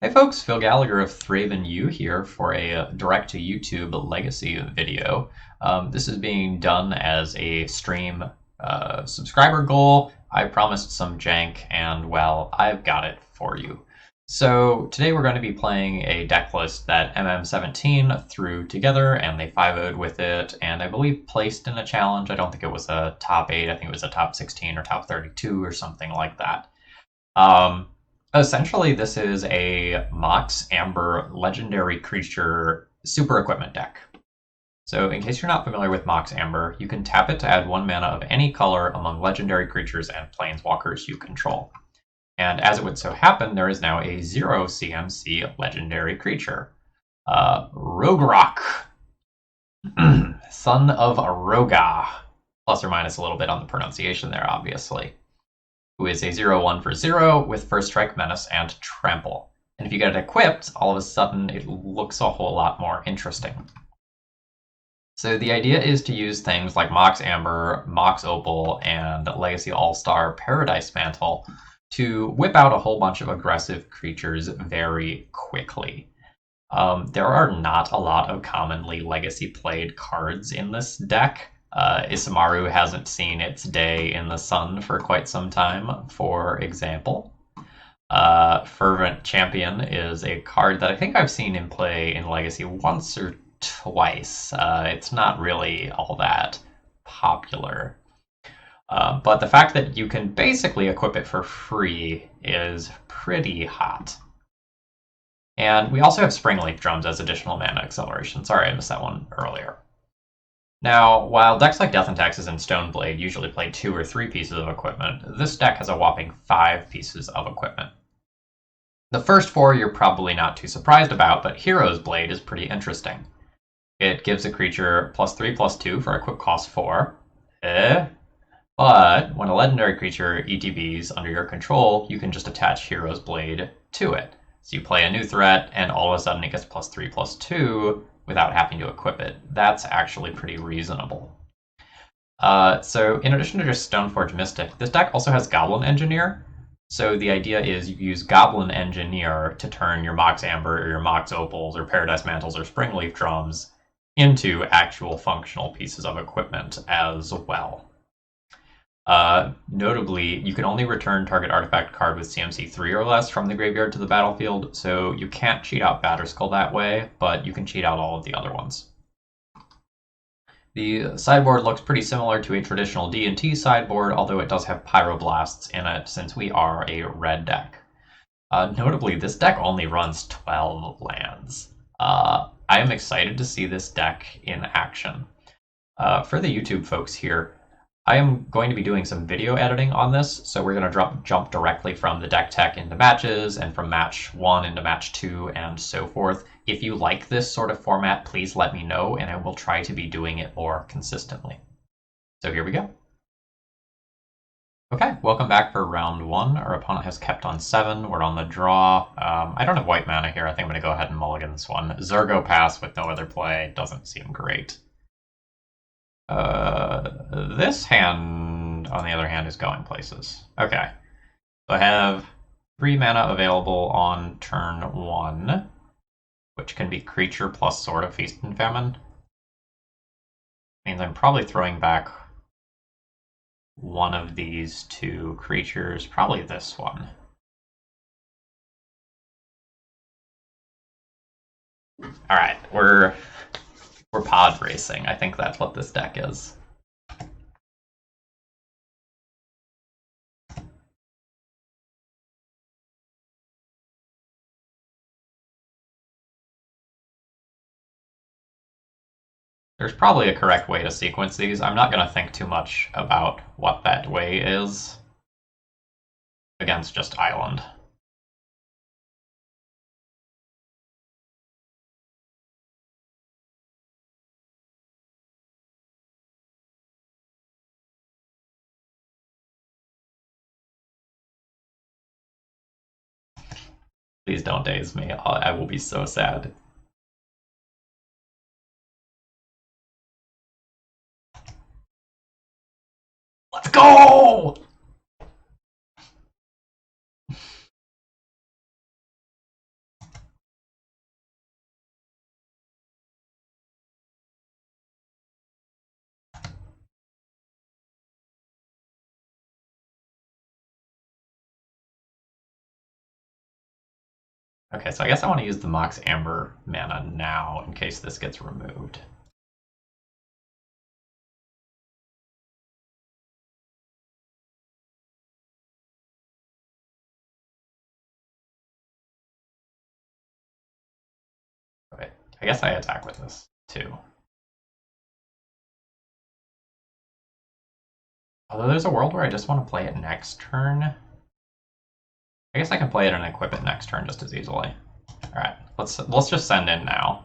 Hey folks, Phil Gallagher of ThrabenU here for a direct-to-YouTube legacy video. This is being done as a stream subscriber goal. I promised some jank, and well, I've got it for you. So today we're going to be playing a deck list that MM17 threw together, and they 5-0'd with it, and I believe placed in a challenge. I don't think it was a top 8, I think it was a top 16 or top 32 or something like that. Essentially, this is a Mox Amber legendary creature super equipment deck. So in case you're not familiar with Mox Amber, you can tap it to add 1 mana of any color among legendary creatures and planeswalkers you control. And as it would so happen, there is now a 0 CMC legendary creature. Rograkh, son of Rograkh, plus or minus a little bit on the pronunciation there, obviously, who is a 0/1 for 0 with First Strike, Menace, and Trample. And if you get it equipped, all of a sudden it looks a whole lot more interesting. So the idea is to use things like Mox Amber, Mox Opal, and Legacy All-Star Paradise Mantle to whip out a whole bunch of aggressive creatures very quickly. There are not a lot of commonly Legacy played cards in this deck. Isamaru hasn't seen its day in the sun for quite some time, for example. Fervent Champion is a card that I think I've seen in play in Legacy once or twice. It's not really all that popular. But the fact that you can basically equip it for free is pretty hot. And we also have Springleaf Drums as additional mana acceleration. Sorry, I missed that one earlier. Now, while decks like Death and Taxes and Stoneblade usually play 2 or 3 pieces of equipment, this deck has a whopping 5 pieces of equipment. The first 4 you're probably not too surprised about, but Hero's Blade is pretty interesting. It gives a creature +3/+2 for equip cost 4. But when a legendary creature ETBs under your control, you can just attach Hero's Blade to it. So you play a new threat, and all of a sudden it gets +3/+2 without having to equip it. That's actually pretty reasonable. So in addition to just Stoneforge Mystic, this deck also has Goblin Engineer. So the idea is you use Goblin Engineer to turn your Mox Amber or your Mox Opals or Paradise Mantles or Springleaf Drums into actual functional pieces of equipment as well. Notably, you can only return target artifact card with CMC 3 or less from the graveyard to the battlefield, so you can't cheat out Batterskull that way, but you can cheat out all of the other ones. The sideboard looks pretty similar to a traditional D&T sideboard, although it does have Pyroblasts in it since we are a red deck. Notably, this deck only runs 12 lands. I am excited to see this deck in action. For the YouTube folks here, I am going to be doing some video editing on this, so we're going to jump directly from the deck tech into matches, and from match 1 into match 2, and so forth. If you like this sort of format, please let me know, and I will try to be doing it more consistently. So here we go. Okay, welcome back for round 1. Our opponent has kept on 7. We're on the draw. I don't have white mana here. I think I'm going to go ahead and mulligan this one. Zergo Pass with no other play doesn't seem great. This hand, on the other hand, is going places. Okay, so I have 3 mana available on turn 1, which can be creature plus Sword of Feast and Famine. Means I'm probably throwing back one of these 2 creatures, probably this one. All right, we're pod racing. I think that's what this deck is. There's probably a correct way to sequence these. I'm not going to think too much about what that way is against just Island. Please don't daze me. I will be so sad. Let's go! Okay, so I guess I want to use the Mox Amber mana now in case this gets removed. Okay, I guess I attack with this too. Although there's a world where I just want to play it next turn. I guess I can play it and equip it next turn just as easily. Alright, let's just send in now.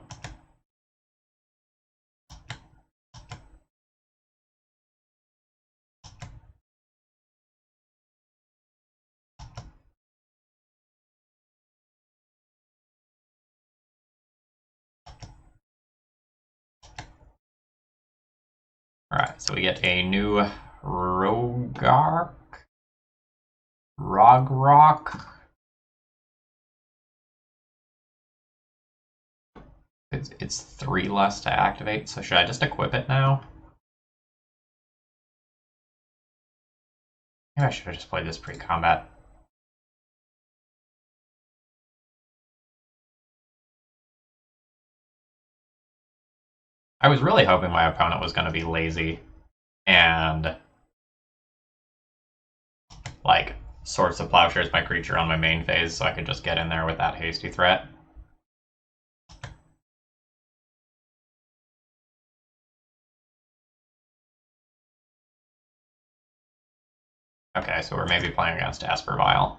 Alright, so we get a new Rograkh It's 3 less to activate, so should I just equip it now? Maybe I should have just played this pre-combat. I was really hoping my opponent was going to be lazy and like Swords of Plowshares my creature on my main phase so I could just get in there with that hasty threat. Okay, so we're maybe playing against Aspervile.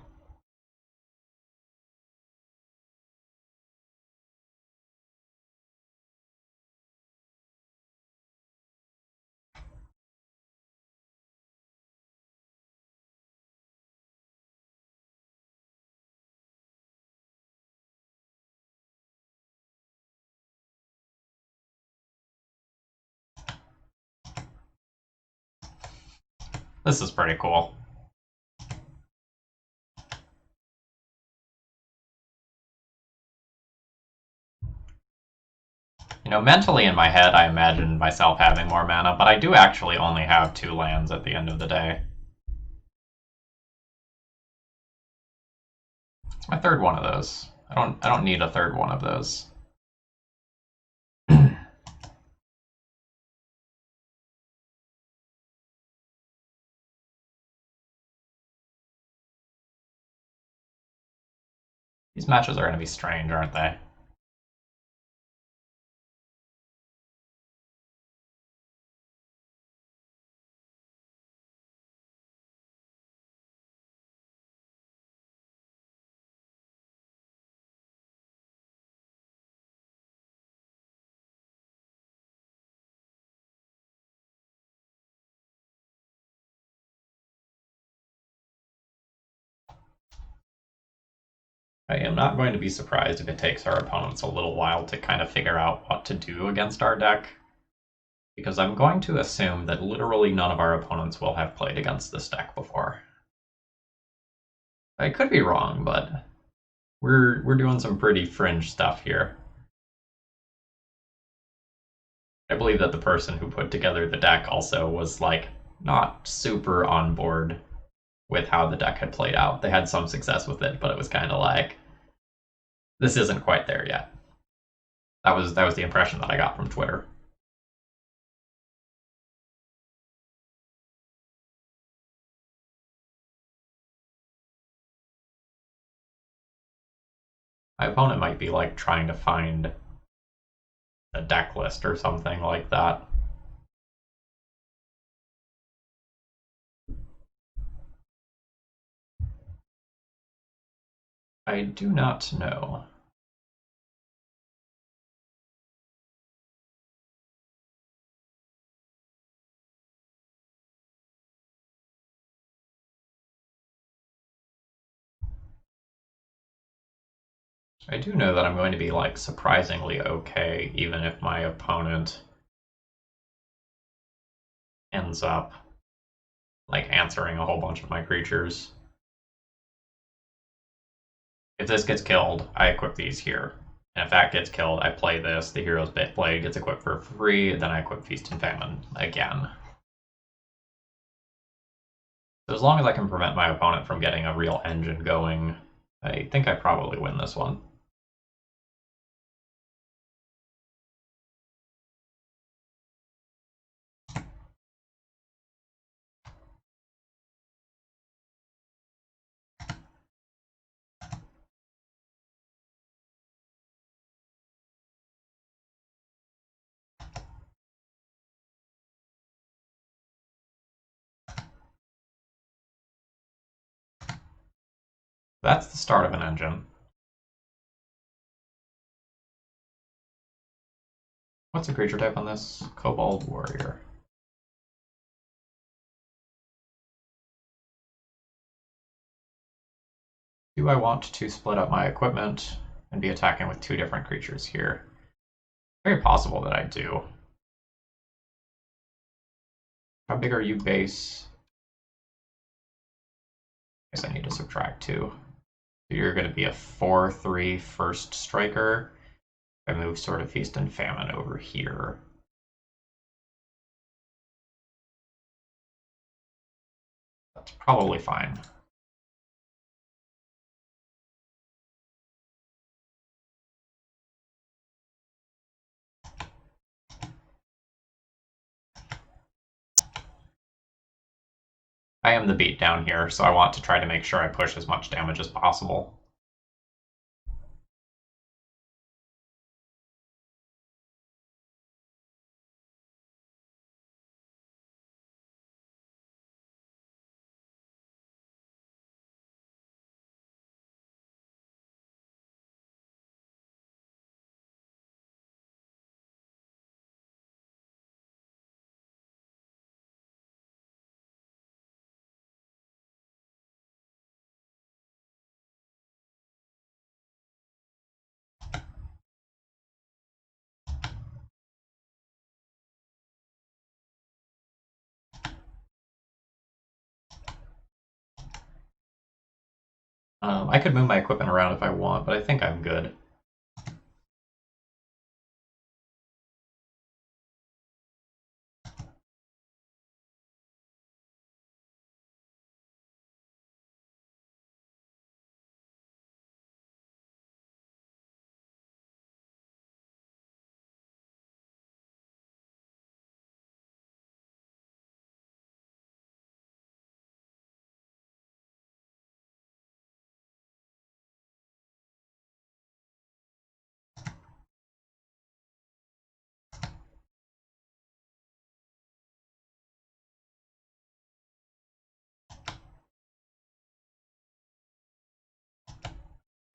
This is pretty cool. You know, mentally in my head, I imagined myself having more mana, but I do actually only have 2 lands at the end of the day. It's my 3rd one of those. I don't need a 3rd one of those. These matches are going to be strange, aren't they? I am not going to be surprised if it takes our opponents a little while to kind of figure out what to do against our deck, because I'm going to assume that literally none of our opponents will have played against this deck before. I could be wrong, but we're doing some pretty fringe stuff here. I believe that the person who put together the deck also was like not super on board with how the deck had played out. They had some success with it, but it was kind of like, this isn't quite there yet. That was the impression that I got from Twitter. My opponent might be like trying to find a deck list or something like that. I do not know. I do know that I'm going to be like surprisingly okay, even if my opponent ends up like answering a whole bunch of my creatures. If this gets killed, I equip these here. And if that gets killed, I play this. The Hero's Blade gets equipped for free, then I equip Feast and Famine again. So as long as I can prevent my opponent from getting a real engine going, I think I probably win this one. That's the start of an engine. What's the creature type on this? Kobold Warrior. Do I want to split up my equipment and be attacking with two different creatures here? Very possible that I do. How big are you base? I guess I need to subtract 2. So you're going to be a 4/3 first striker. I move Sword of Feast and Famine over here. That's probably fine. I am the beat down here, so I want to try to make sure I push as much damage as possible. I could move my equipment around if I want, but I think I'm good.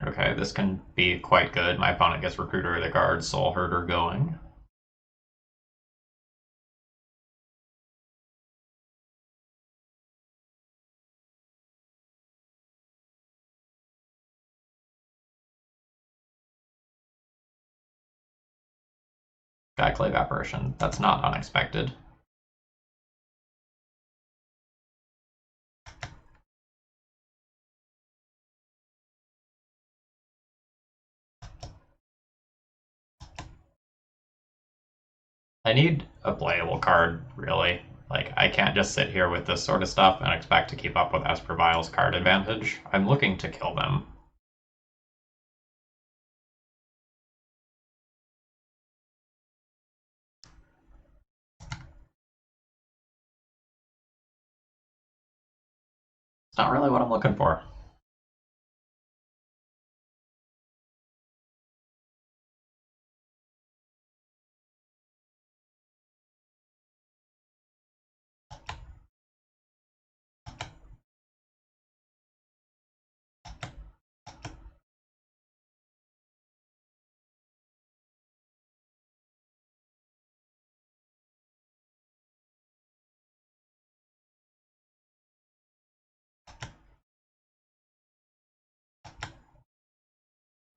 Okay, this can be quite good. My opponent gets Recruiter of the Guard, Soul Herder going. Skyclave Apparition. That's not unexpected. I need a playable card, really. Like, I can't just sit here with this sort of stuff and expect to keep up with Esper Vile's card advantage. I'm looking to kill them. It's not really what I'm looking for.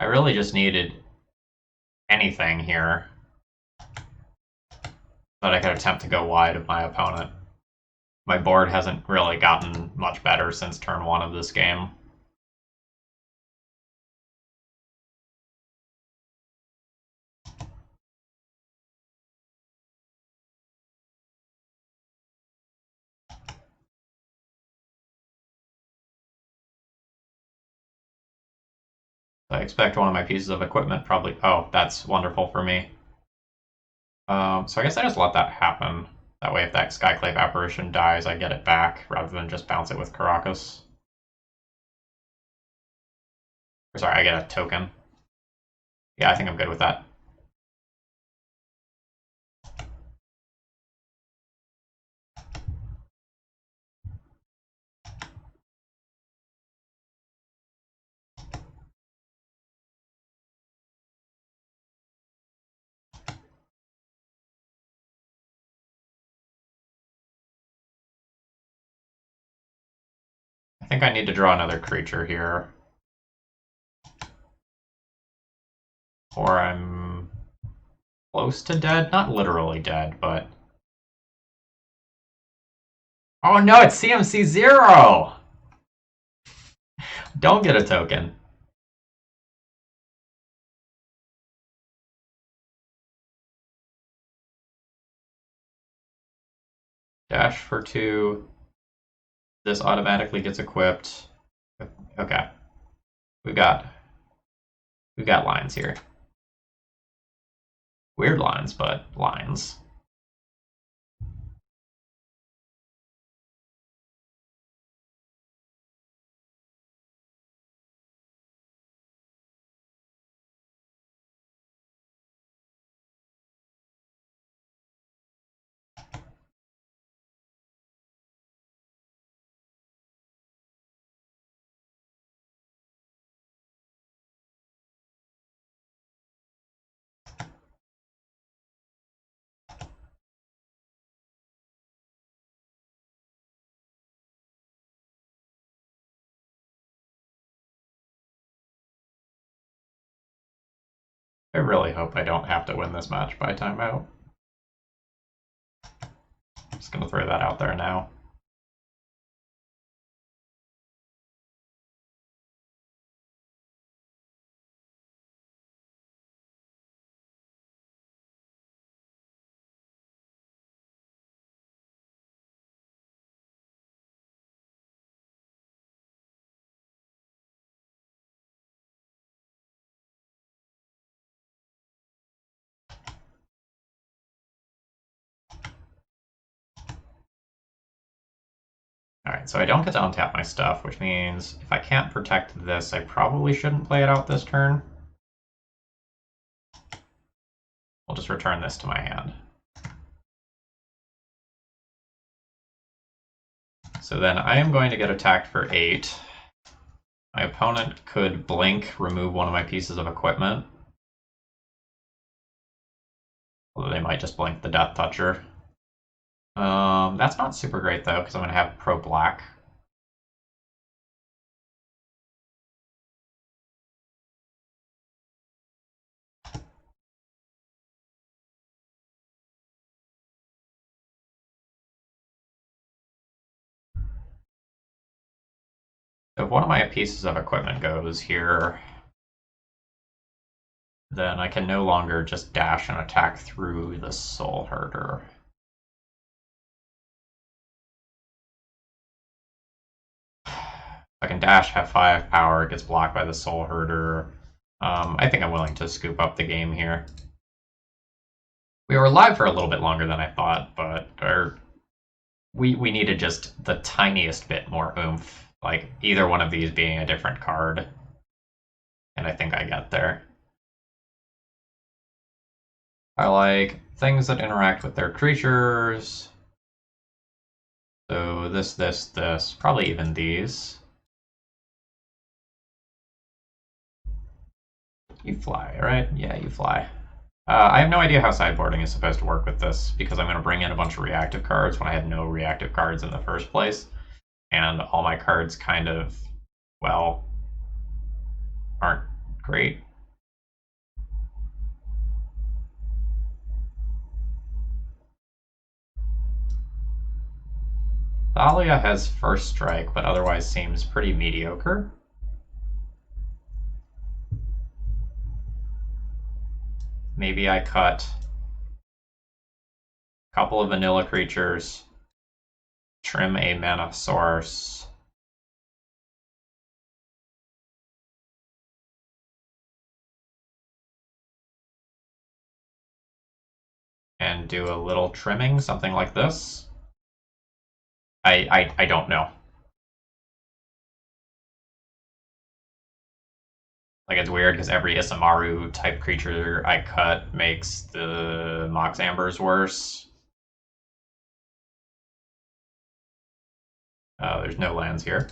I really just needed anything here that I could attempt to go wide of my opponent. My board hasn't really gotten much better since turn 1 of this game. I expect one of my pieces of equipment probably... Oh, that's wonderful for me. So I guess I just let that happen. That way if that Skyclave Apparition dies, I get it back, rather than just bounce it with Caracas. Or sorry, I get a token. Yeah, I think I'm good with that. think I need to draw another creature here. Or I'm close to dead. Not literally dead, but... Oh no, it's CMC 0! Don't get a token. Dash for 2. This automatically gets equipped. Okay. We've got lines here. Weird lines, but lines. I really hope I don't have to win this match by timeout. I'm just going to throw that out there now. Alright, so I don't get to untap my stuff, which means if I can't protect this, I probably shouldn't play it out this turn. We'll just return this to my hand. So then I am going to get attacked for 8. My opponent could blink, remove one of my pieces of equipment. Although they might just blink the Death Toucher. That's not super great though, because I'm going to have pro black. So if one of my pieces of equipment goes here, then I can no longer just dash and attack through the Soul Herder. I can dash, have 5 power, it gets blocked by the Soul Herder. I think I'm willing to scoop up the game here. We were live for a little bit longer than I thought, but we needed just the tiniest bit more oomph. Like, either one of these being a different card. And I think I get there. I like things that interact with their creatures. So this, probably even these. You fly, right? Yeah, you fly. I have no idea how sideboarding is supposed to work with this, because I'm going to bring in a bunch of reactive cards when I had no reactive cards in the first place. And all my cards kind of, well, aren't great. Thalia has first strike, but otherwise seems pretty mediocre. Maybe I cut a couple of vanilla creatures, trim a mana source, and do a little trimming, something like this. I don't know. Like, it's weird because every Isamaru type creature I cut makes the Mox Ambers worse. There's no lands here.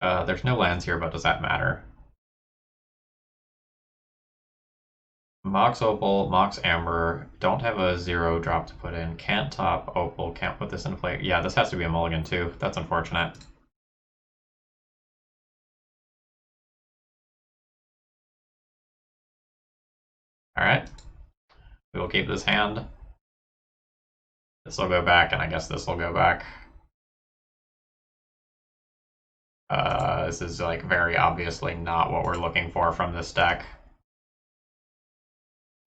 There's no lands here, but does that matter? Mox Opal, Mox Amber, don't have a 0 drop to put in, can't top Opal, can't put this into play. Yeah, this has to be a mulligan too. That's unfortunate. Alright. We will keep this hand. This will go back, and I guess this will go back. This is like very obviously not what we're looking for from this deck.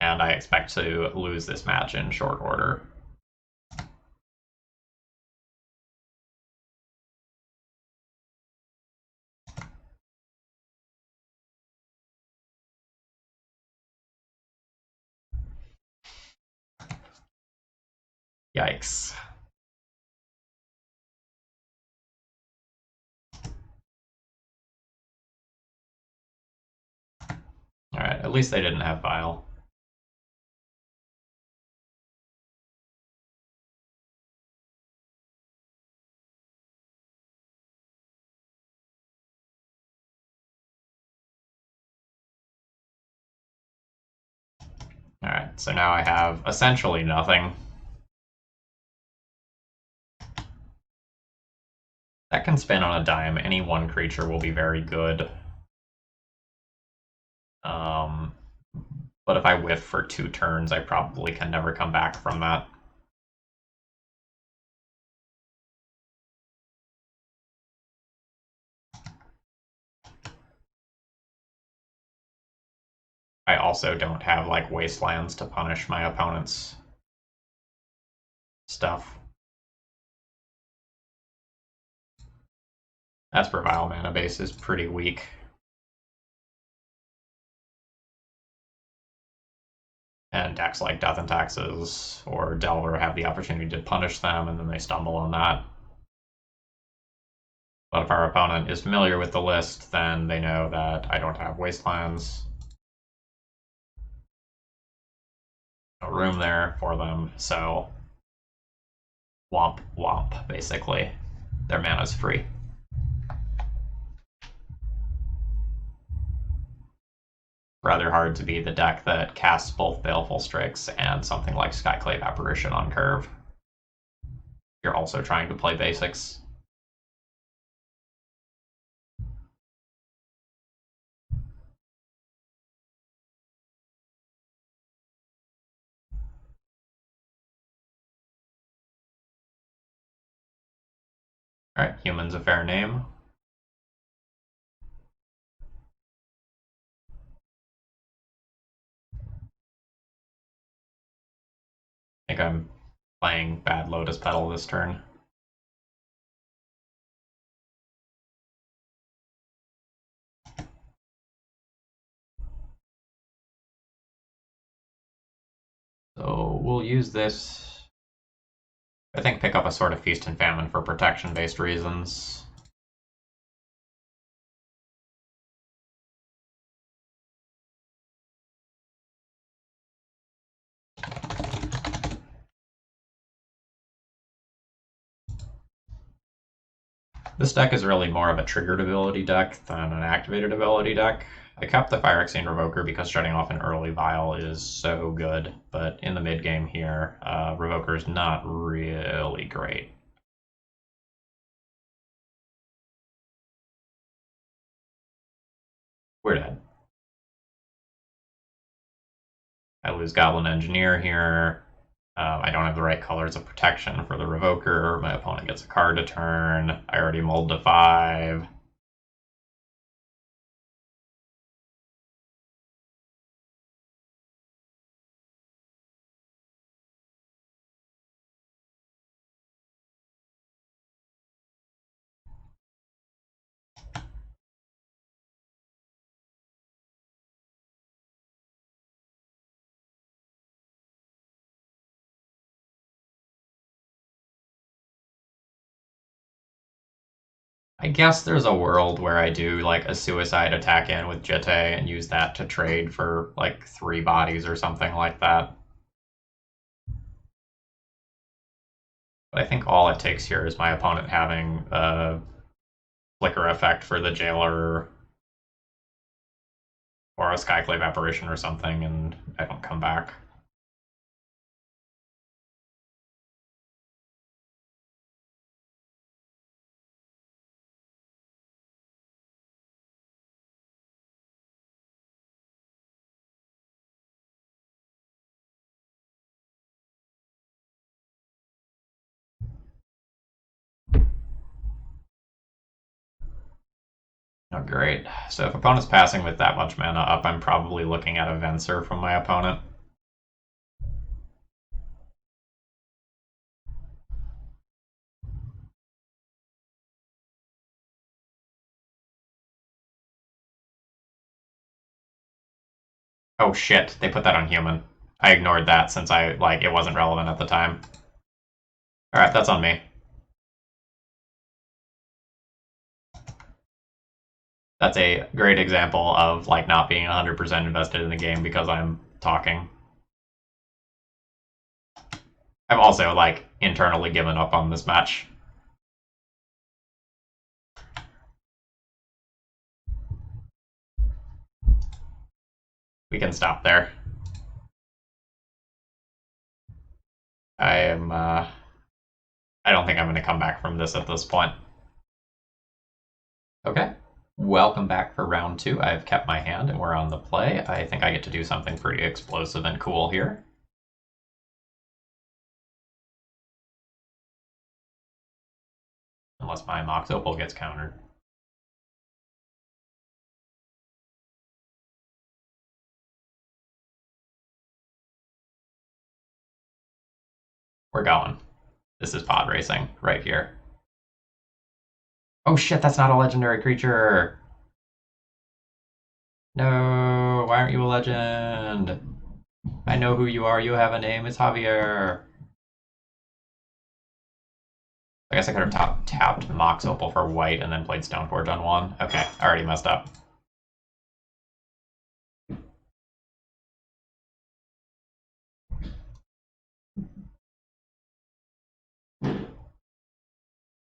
And I expect to lose this match in short order. Yikes. Alright, at least they didn't have Vile. Alright, so now I have essentially nothing. That can spin on a dime. Any one creature will be very good. But if I whiff for 2 turns, I probably can never come back from that. I also don't have like wastelands to punish my opponent's stuff. Esper Vile mana base is pretty weak. And decks like Death and Taxes or Delver have the opportunity to punish them, and then they stumble on that. But if our opponent is familiar with the list, then they know that I don't have wastelands. No room there for them, so womp womp, basically. Their mana's free. Rather hard to be the deck that casts both Baleful Strix and something like Skyclave Apparition on curve. You're also trying to play basics. Alright, Human's a fair name. I think I'm playing bad Lotus Petal this turn. So we'll use this. I think pick up a sort of Feast and Famine for protection-based reasons. This deck is really more of a triggered ability deck than an activated ability deck. I kept the Phyrexian Revoker because shutting off an early Vial is so good, but in the mid game here, Revoker is not really great. We're dead. I lose Goblin Engineer here. I don't have the right colors of protection for the Revoker. My opponent gets a card to turn. I already mulled to 5. I guess there's a world where I do like a suicide attack in with Jitte and use that to trade for like 3 bodies or something like that. But I think all it takes here is my opponent having a flicker effect for the Jailer or Skyclave Apparition or something, and I don't come back. Oh, great. So if opponent's passing with that much mana up, I'm probably looking at a Venser from my opponent. Oh shit, they put that on human. I ignored that since it wasn't relevant at the time. Alright, that's on me. That's a great example of not being 100% invested in the game because I'm talking. I've also internally given up on this match. We can stop there. I don't think I'm going to come back from this at this point. Okay. Welcome back for round 2. I've kept my hand and we're on the play. I think I get to do something pretty explosive and cool here. Unless my Mox Opal gets countered. We're going. This is pod racing right here. Oh shit, that's not a legendary creature! No, why aren't you a legend? I know who you are, you have a name, it's Javier. I guess I could have tapped Mox Opal for white and then played Stoneforge on 1. Okay, I already messed up.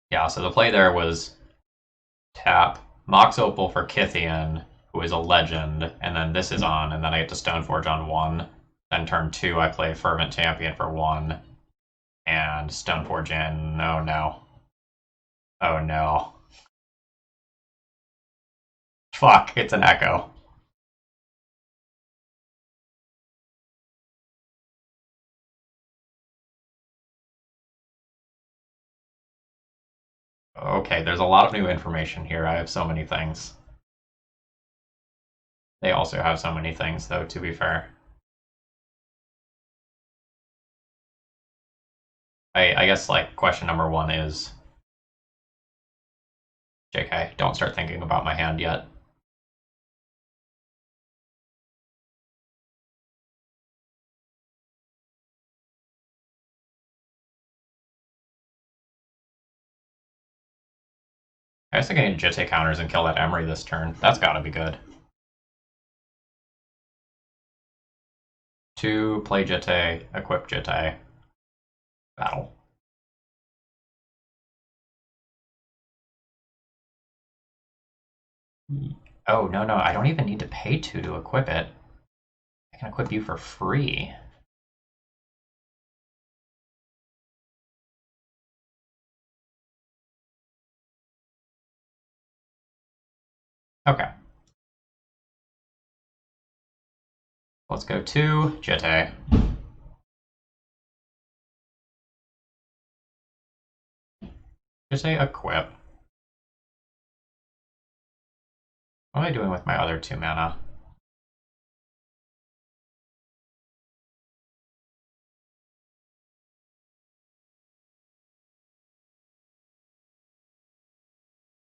Yeah, so the play there was tap Mox Opal for Kythian, who is a legend, and then this is on, and then I get to Stoneforge on 1. Then turn 2, I play Fervent Champion for 1, and Stoneforge in. Oh no. Oh no. Fuck, it's an Echo. Okay, there's a lot of new information here. I have so many things. They also have so many things, though, to be fair. I guess, question number 1 is... JK, don't start thinking about my hand yet. I guess I can get Jitte counters and kill that Emery this turn. That's gotta be good. 2, play Jitte, equip Jitte. Battle. Oh, no, I don't even need to pay 2 to equip it. I can equip you for free. Okay. Let's go 2, Jitte. Jitte, equip. What am I doing with my other 2 mana?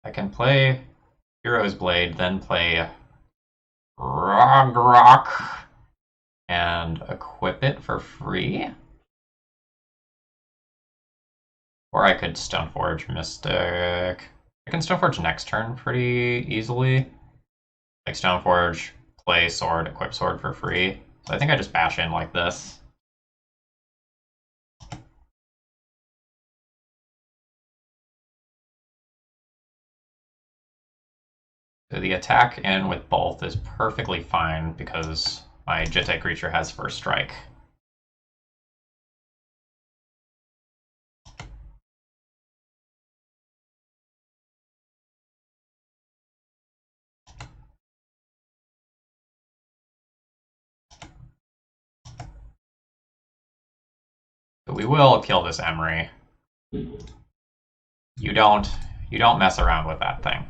I can play Hero's Blade, then play Rograkh and equip it for free. Or I could Stoneforge Mystic. I can Stoneforge next turn pretty easily. Like Stoneforge, play Sword, equip Sword for free. So I think I just bash in like this. So the attack in with both is perfectly fine because my Jitte creature has first strike. But we will kill this Emery. You don't mess around with that thing.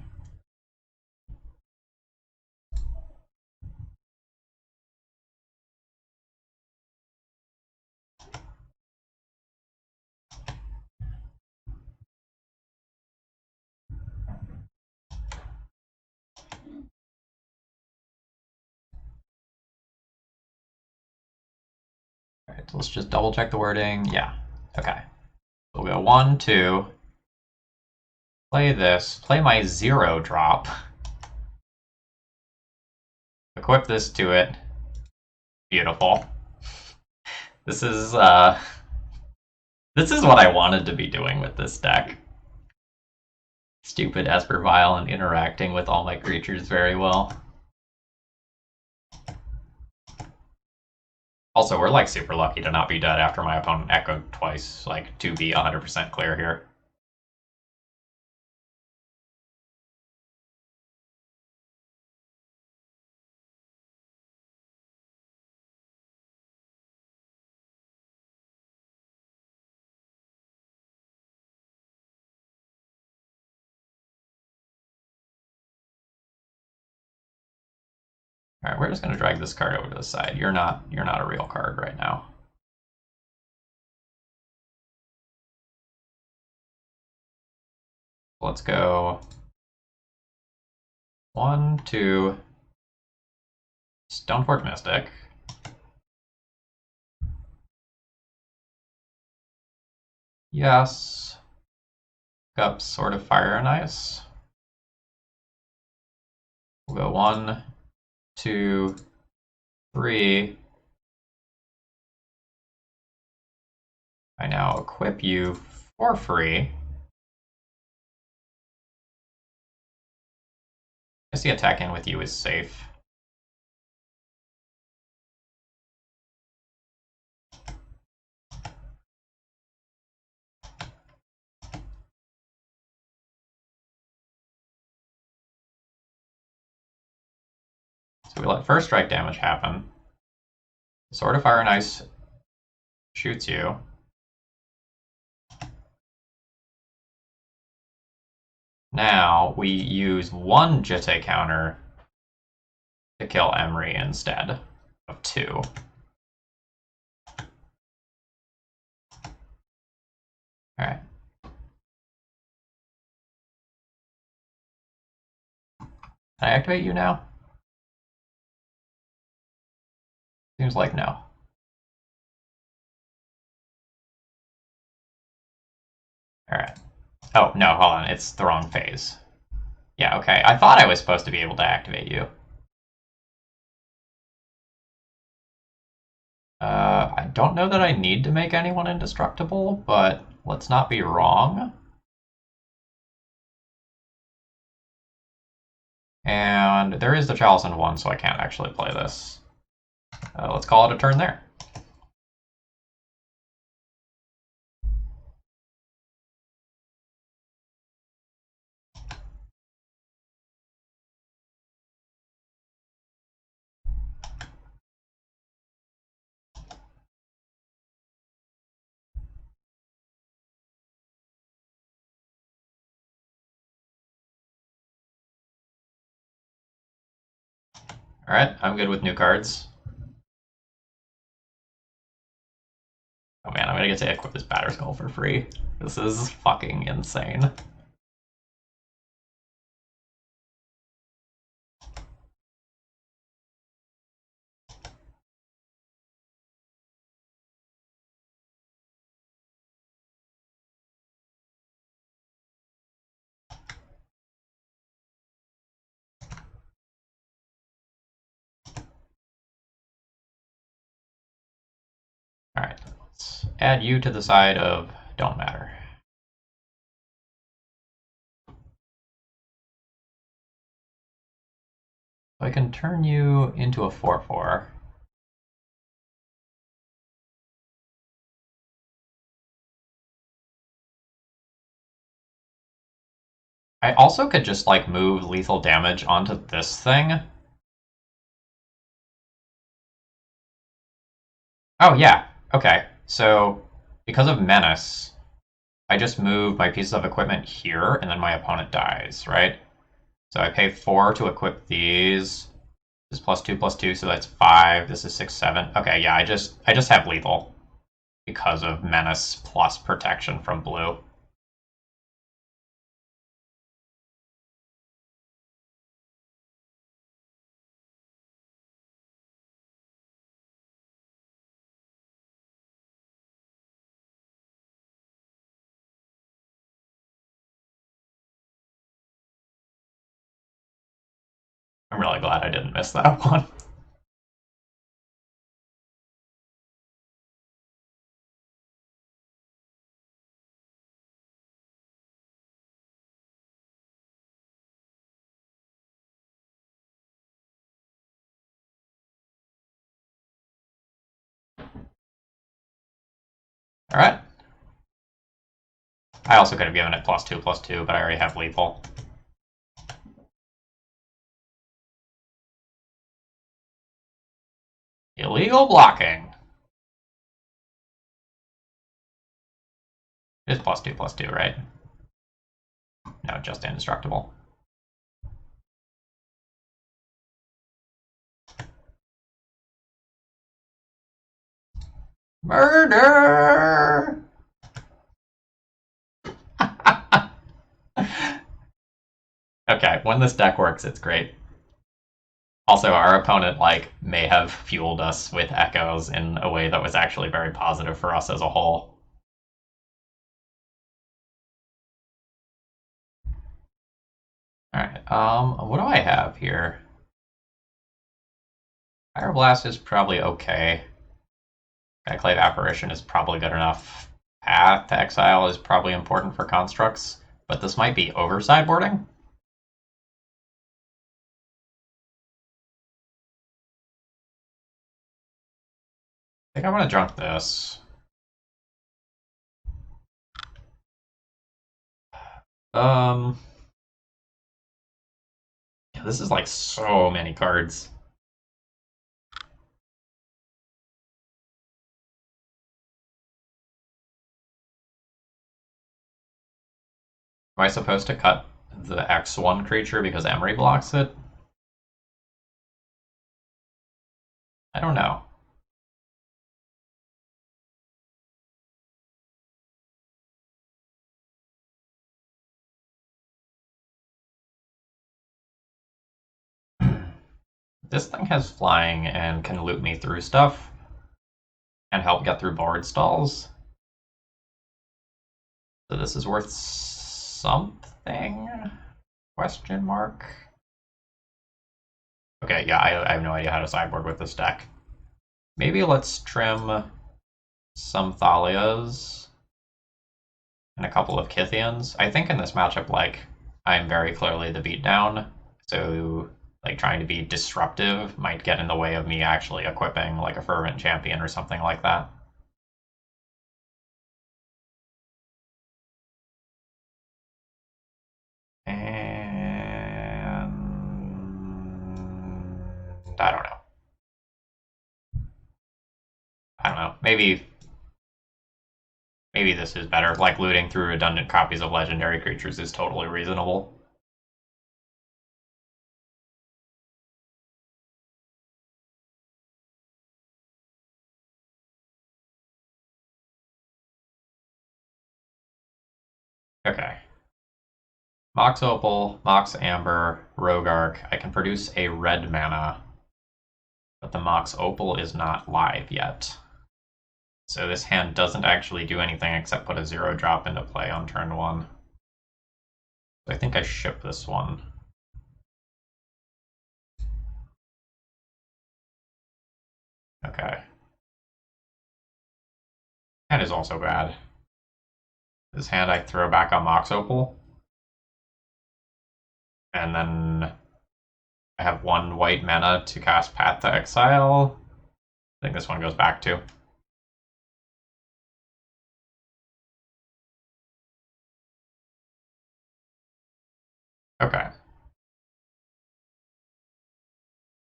All right, so let's just double check the wording. Yeah, okay. We'll go 1, 2. Play this. Play my 0 drop. Equip this to it. Beautiful. This is what I wanted to be doing with this deck. Stupid Esper Vial and interacting with all my creatures very well. Also, we're like super lucky to not be dead after my opponent echoed twice, like to be 100% clear here. All right, we're just going to drag this card over to the side. You're not a real card right now. Let's go 1, 2, Stoneforge Mystic. Yes. Pick up Sword of Fire and Ice. We'll go 1, 2, 3. I now equip you for free. I guess the attack in with you is safe. So we let first strike damage happen. Sword of Fire and Ice shoots you. Now we use 1 Jitte counter to kill Emery instead of 2. Alright. Can I activate you now? Seems like no. Alright. Oh, no, hold on. It's the wrong phase. Yeah, okay. I thought I was supposed to be able to activate you. I don't know that I need to make anyone indestructible, but let's not be wrong. And there is the Chalice in 1, so I can't actually play this. Let's call it a turn there. Alright, I'm good with new cards. Oh man, I'm gonna get to equip this Batterskull for free. This is fucking insane. Alright, let's add you to the side of don't matter. I can turn you into a 4/4. I also could just like move lethal damage onto this thing. Oh yeah, okay. So because of Menace, I just move my pieces of equipment here and then my opponent dies, right? So I pay 4 to equip these. This is +2/+2, so that's 5. This is 6, 7. Okay, yeah, I just have lethal because of Menace plus protection from blue. I'm really glad I didn't miss that one. Alright. I also could have given it +2/+2, but I already have lethal. Illegal blocking. It's +2/+2, right? No, just indestructible. Murder! Okay, when this deck works, it's great. Also, our opponent like may have fueled us with echoes in a way that was actually very positive for us as a whole. Alright, what do I have here? Fire Blast is probably okay. Skyclave Apparition is probably good enough. Path to Exile is probably important for constructs, but this might be over sideboarding. I think I'm gonna junk this. This is like so many cards. Am I supposed to cut the X1 creature because Emery blocks it? I don't know. This thing has flying and can loot me through stuff and help get through board stalls. So this is worth something? Question mark. Okay, yeah, I have no idea how to sideboard with this deck. Maybe let's trim some Thalias and a couple of Kithians. I think in this matchup, like, I'm very clearly the beatdown, so like trying to be disruptive might get in the way of me actually equipping like a Fervent champion or something like that. And I don't know. I don't know. Maybe this is better. Like looting through redundant copies of legendary creatures is totally reasonable. Okay. Mox Opal, Mox Amber, Rograkh. I can produce a red mana, but the Mox Opal is not live yet. So this hand doesn't actually do anything except put a 0-drop into play on turn 1. So I think I ship this one. Okay. That is also bad. This hand I throw back on Mox Opal. And then I have 1 white mana to cast Path to Exile. I think this one goes back too. Okay.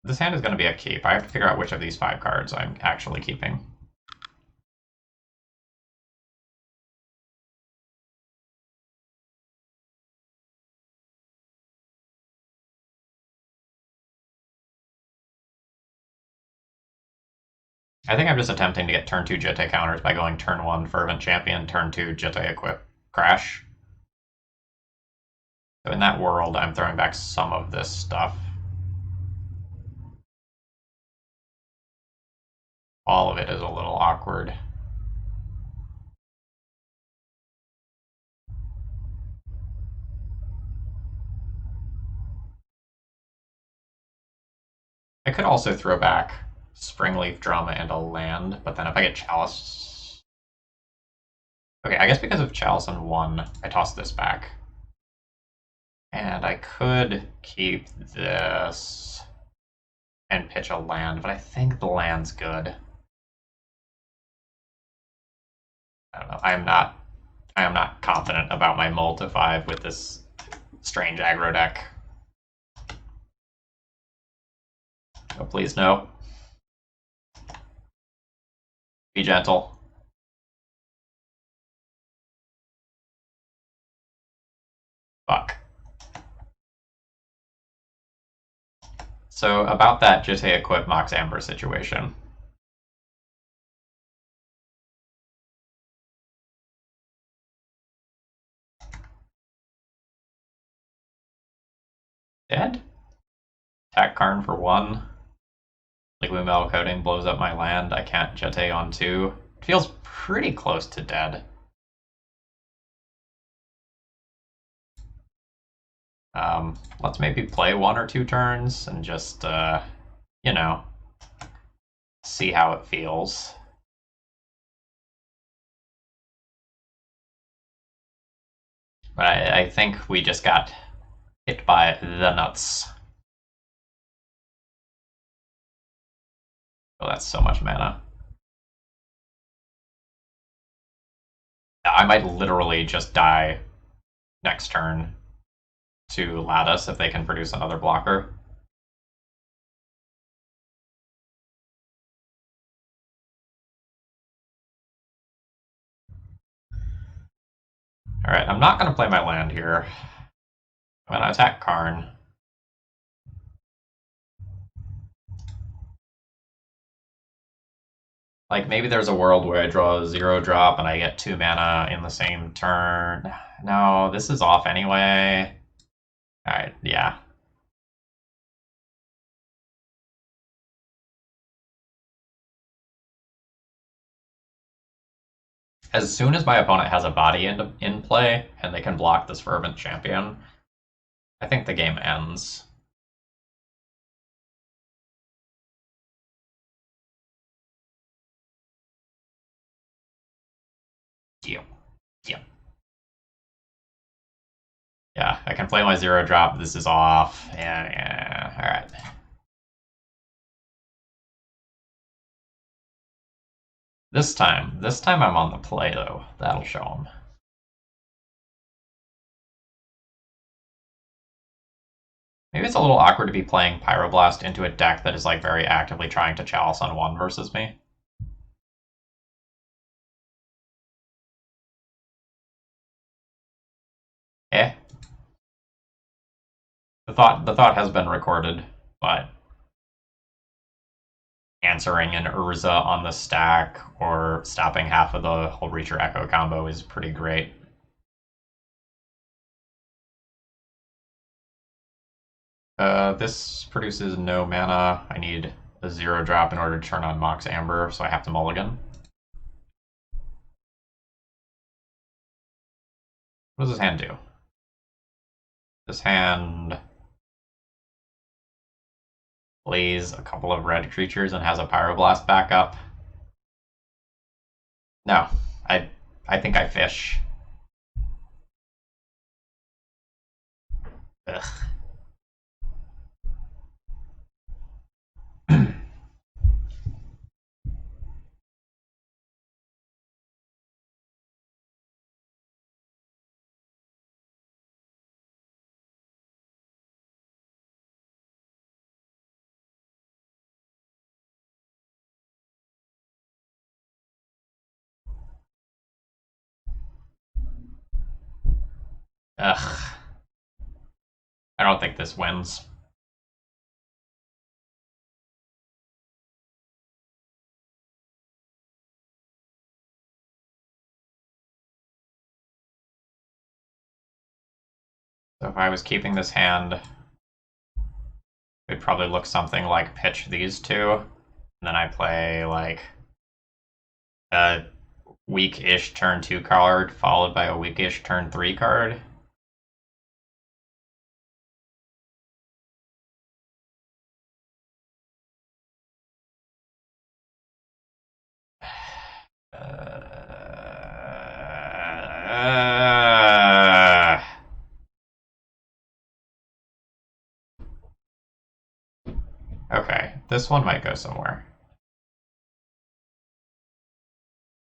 This hand is going to be a keep. I have to figure out which of these 5 cards I'm actually keeping. I think I'm just attempting to get turn 2 Jitte counters by going turn 1 Fervent Champion, turn 2 Jitte Equip Crash. So in that world, I'm throwing back some of this stuff. All of it is a little awkward. I could also throw back Springleaf Drama and a land, but then if I get Chalice... Okay, I guess because of Chalice and 1, I toss this back. And I could keep this and pitch a land, but I think the land's good. I don't know. I am not confident about my mull to 5 with this strange aggro deck. Oh, please no. Be gentle. Fuck. So about that Jitte Equip Mox Amber situation. Dead? Attack Karn for 1. Liquid Metal Coating blows up my land. I can't Jitte on 2. It feels pretty close to dead. Let's maybe play 1 or 2 turns and just, you know, see how it feels. But I think we just got hit by the nuts. Oh, that's so much mana. I might literally just die next turn to Lattice if they can produce another blocker. Alright, I'm not going to play my land here. I'm going to attack Karn. Like, maybe there's a world where I draw a 0-drop and I get 2 mana in the same turn. No, this is off anyway. Alright, yeah. As soon as my opponent has a body in play and they can block this Fervent Champion, I think the game ends. Yeah. Yeah. Yeah, I can play my 0-drop. This is off. Yeah. Alright. This time I'm on the play, though. That'll show him. Maybe it's a little awkward to be playing Pyroblast into a deck that is like very actively trying to Chalice on 1 versus me. Eh. The thought has been recorded, but answering an Urza on the stack or stopping half of the whole Reacher Echo combo is pretty great. This produces no mana. I need a 0-drop in order to turn on Mox Amber, so I have to mulligan. What does this hand do? This hand plays a couple of red creatures and has a Pyroblast backup. No, I think I fish. Ugh. Ugh. I don't think this wins. So if I was keeping this hand, it'd probably look something like pitch these two, and then I play like a weak-ish turn 2 card followed by a weak-ish turn 3 card. Okay, this one might go somewhere.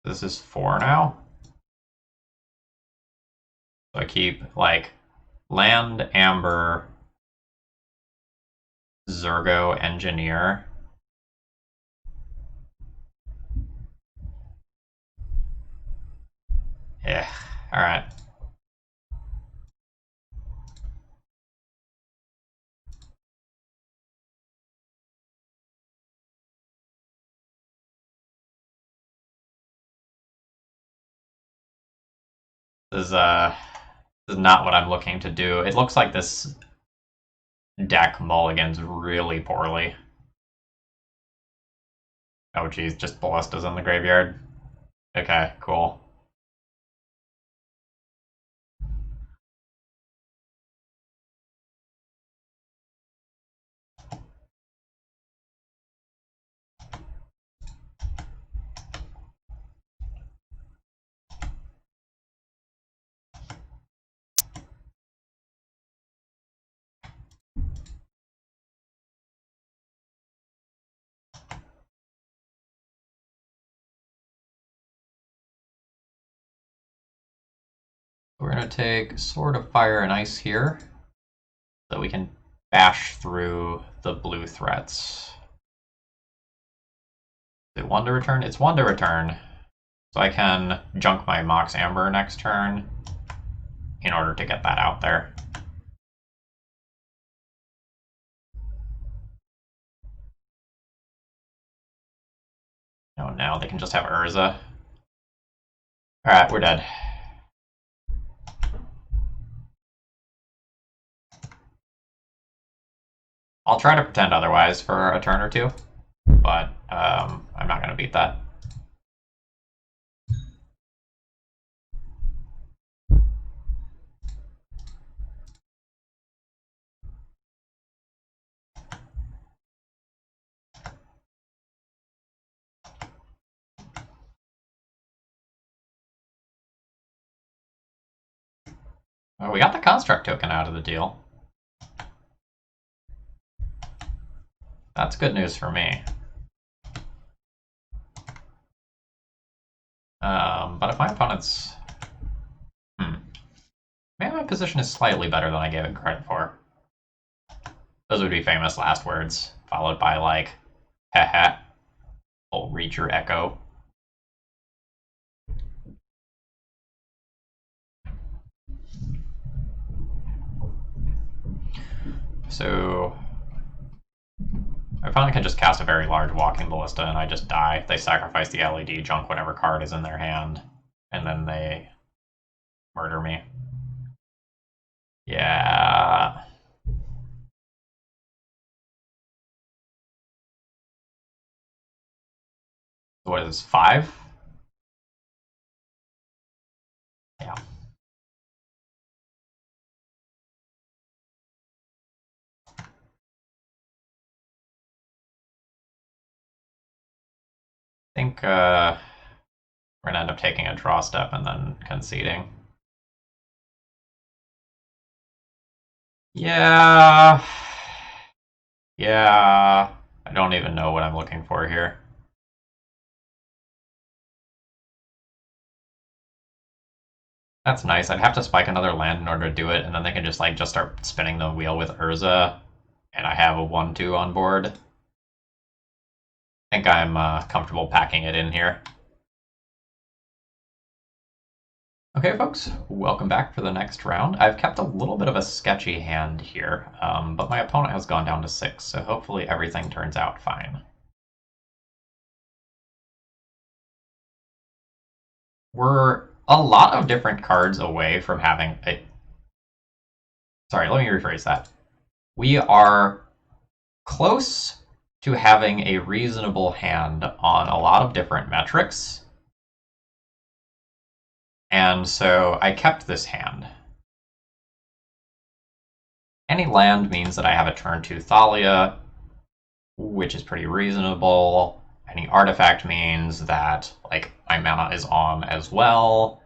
This is 4 now. So I keep, like, land, amber, Zergo, engineer. Yeah, alright. This is not what I'm looking to do. It looks like this deck mulligans really poorly. Oh geez, just ballistas in the graveyard. Okay, cool. We're going to take Sword of Fire and Ice here, so we can bash through the blue threats. Is it 1 to return? It's 1 to return. So I can junk my Mox Amber next turn in order to get that out there. Oh, now they can just have Urza. Alright, we're dead. I'll try to pretend otherwise for a turn or two, but I'm not going to beat that. Well, we got the Construct token out of the deal. That's good news for me. But if my opponent's... Maybe my position is slightly better than I gave it credit for. Those would be famous last words, followed by like, haha, I'll read your echo. So my opponent can just cast a very large Walking Ballista and I just die. They sacrifice the LED, junk whatever card is in their hand, and then they murder me. Yeah. What is this, 5? Yeah. I think we're going to end up taking a draw step and then conceding. Yeah. Yeah. I don't even know what I'm looking for here. That's nice. I'd have to spike another land in order to do it, and then they can just start spinning the wheel with Urza, and I have a 1/2 on board. I think I'm comfortable packing it in here. Okay, folks, welcome back for the next round. I've kept a little bit of a sketchy hand here, but my opponent has gone down to 6, so hopefully everything turns out fine. We're a lot of different cards away from having a... Sorry, let me rephrase that. We are close to having a reasonable hand on a lot of different metrics, and so I kept this hand. Any land means that I have a turn 2 Thalia, which is pretty reasonable. Any artifact means that, like, my mana is on as well.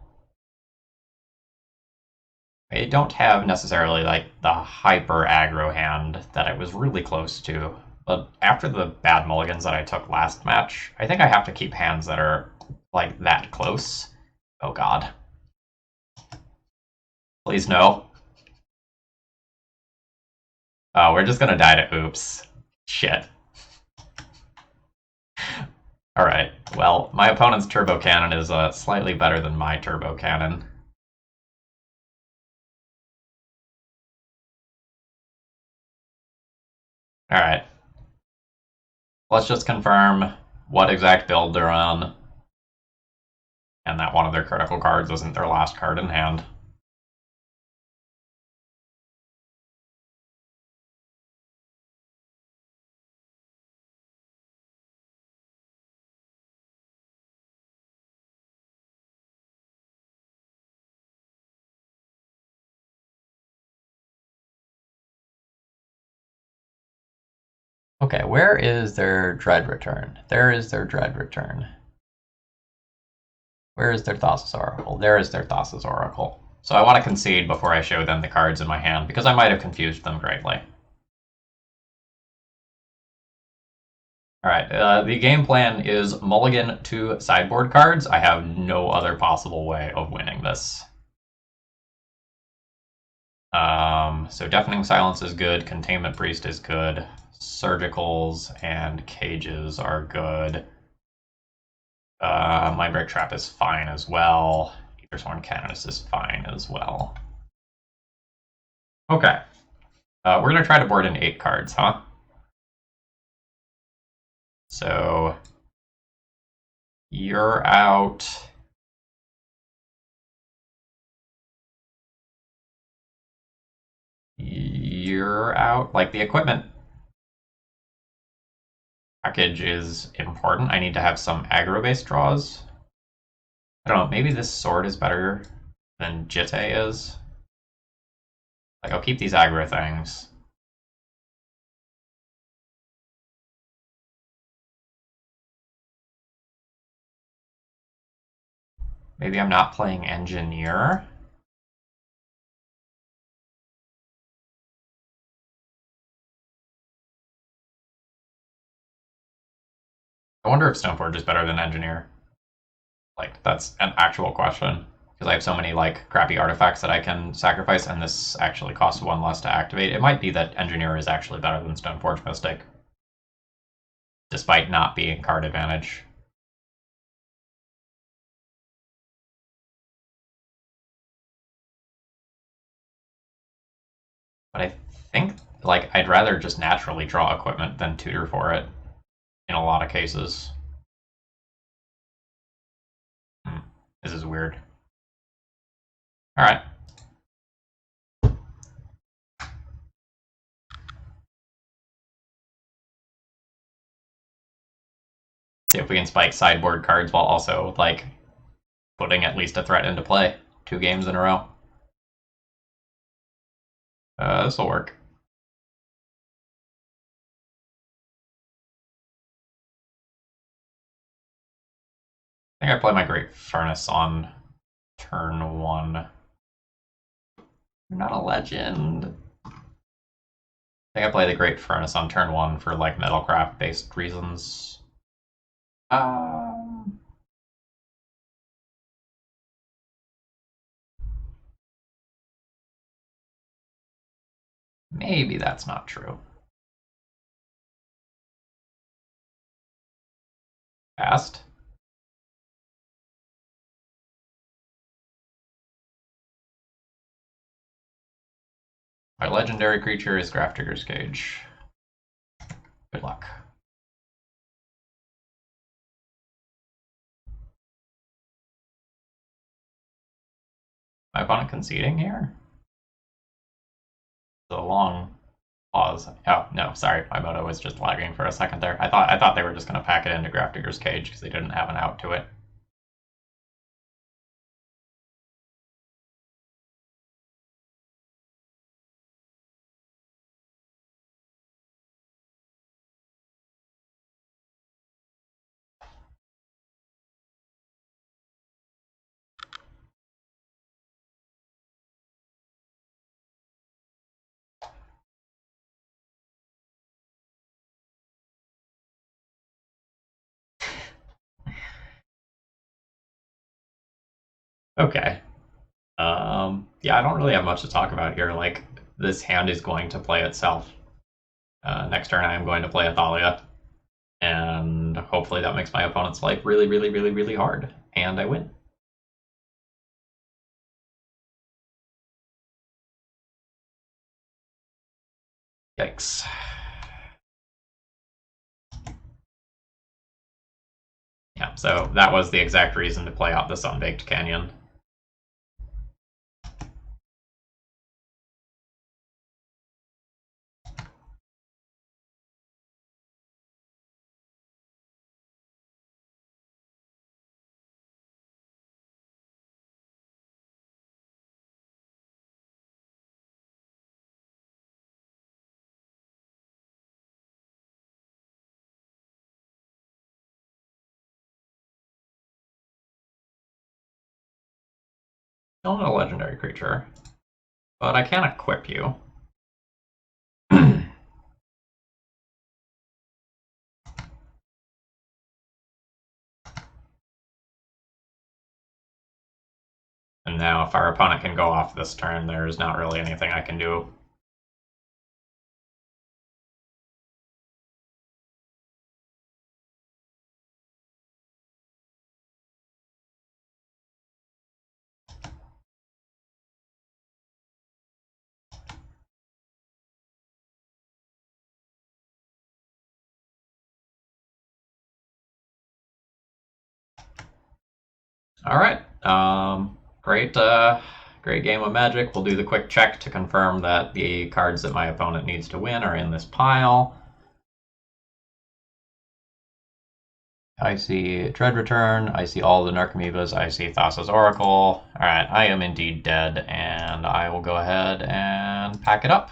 I don't have necessarily, like, the hyper aggro hand that I was really close to, but after the bad mulligans that I took last match, I think I have to keep hands that are, like, that close. Oh god. Please no. Oh, we're just gonna die to oops. Shit. Alright, well, my opponent's turbo cannon is slightly better than my turbo cannon. Alright. Let's just confirm what exact build they're on, and that one of their critical cards isn't their last card in hand. Okay, where is their Dread Return? There is their Dread Return. Where is their Thassa's Oracle? There is their Thassa's Oracle. So I want to concede before I show them the cards in my hand, because I might have confused them greatly. Alright, the game plan is mulligan 2 sideboard cards. I have no other possible way of winning this. So Deafening Silence is good, Containment Priest is good, Surgicals and Cages are good. Mindbreak Trap is fine as well. Ethersworn Canonist is fine as well. Okay. We're going to try to board in 8 cards, huh? So you're out. You're out. Like, the equipment package is important. I need to have some aggro-based draws. I don't know, maybe this sword is better than Jitte is. Like, I'll keep these aggro things. Maybe I'm not playing Engineer. I wonder if Stoneforge is better than Engineer. Like, that's an actual question. Because I have so many, like, crappy artifacts that I can sacrifice, and this actually costs 1 less to activate. It might be that Engineer is actually better than Stoneforge Mystic. Despite not being card advantage. But I think, like, I'd rather just naturally draw equipment than tutor for it. In a lot of cases. This is weird. Alright. See if we can spike sideboard cards while also, like, putting at least a threat into play. 2 games in a row. This'll work. I think I play my Great Furnace on turn 1. You're not a legend. I think I play the Great Furnace on turn 1 for, like, Metalcraft-based reasons. Maybe that's not true. Fast. My legendary creature is Grafdigger's Cage. Good luck. My opponent conceding here? It's a long pause. Oh, no, sorry. My moto was just lagging for a second there. I thought they were just going to pack it into Grafdigger's Cage because they didn't have an out to it. Okay. Yeah, I don't really have much to talk about here. Like, this hand is going to play itself. Next turn, I am going to play Athalia. And hopefully that makes my opponent's life really, really, really, really hard. And I win. Yikes. Yeah, so that was the exact reason to play out this Unbaked Canyon. Still not a legendary creature, but I can equip you. And now if our opponent can go off this turn, there's not really anything I can do. All right. Great game of Magic. We'll do the quick check to confirm that the cards that my opponent needs to win are in this pile. I see Dread Return, I see all the Narcomoebas, I see Thassa's Oracle. Alright, I am indeed dead, and I will go ahead and pack it up.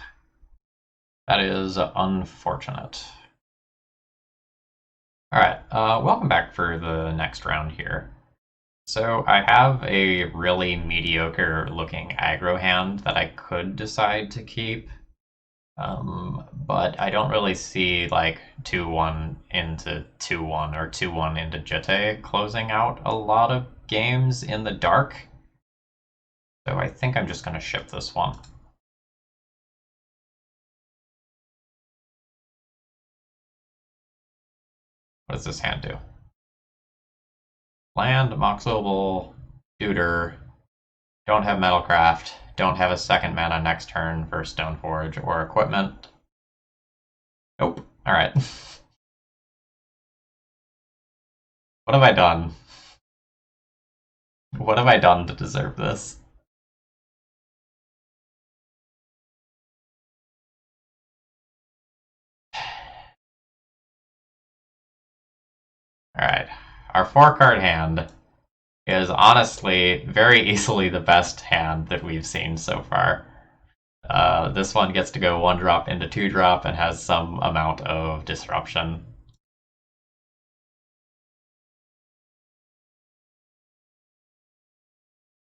That is unfortunate. Alright, welcome back for the next round here. So I have a really mediocre looking aggro hand that I could decide to keep. But I don't really see like 2-1 into 2-1 or 2-1 into Jitte closing out a lot of games in the dark. So I think I'm just going to ship this one. What does this hand do? Land, Mox Opal, Tutor, don't have Metalcraft, don't have a second mana next turn for Stoneforge or equipment. Nope. Alright. What have I done? What have I done to deserve this? Alright. Our 4-card hand is honestly very easily the best hand that we've seen so far. This one gets to go 1-drop into 2-drop and has some amount of disruption.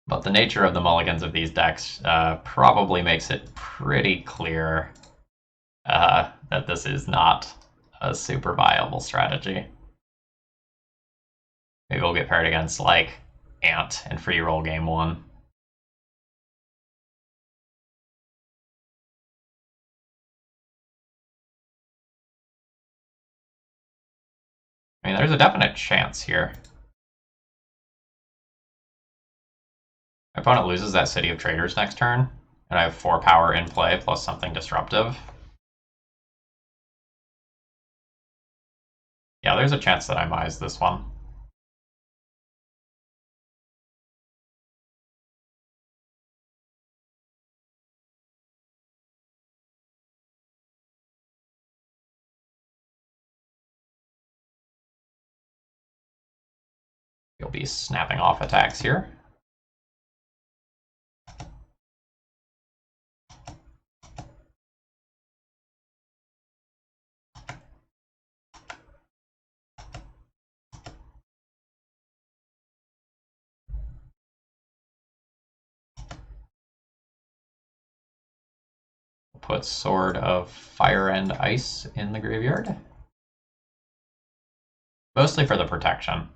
But the nature of the mulligans of these decks probably makes it pretty clear that this is not a super viable strategy. Maybe we'll get paired against, like, Ant and free roll game 1. I mean, there's a definite chance here. My opponent loses that City of Traders next turn. And I have 4 power in play plus something disruptive. Yeah, there's a chance that I mize this one. You'll be snapping off attacks here. Put Sword of Fire and Ice in the graveyard. Mostly for the protection.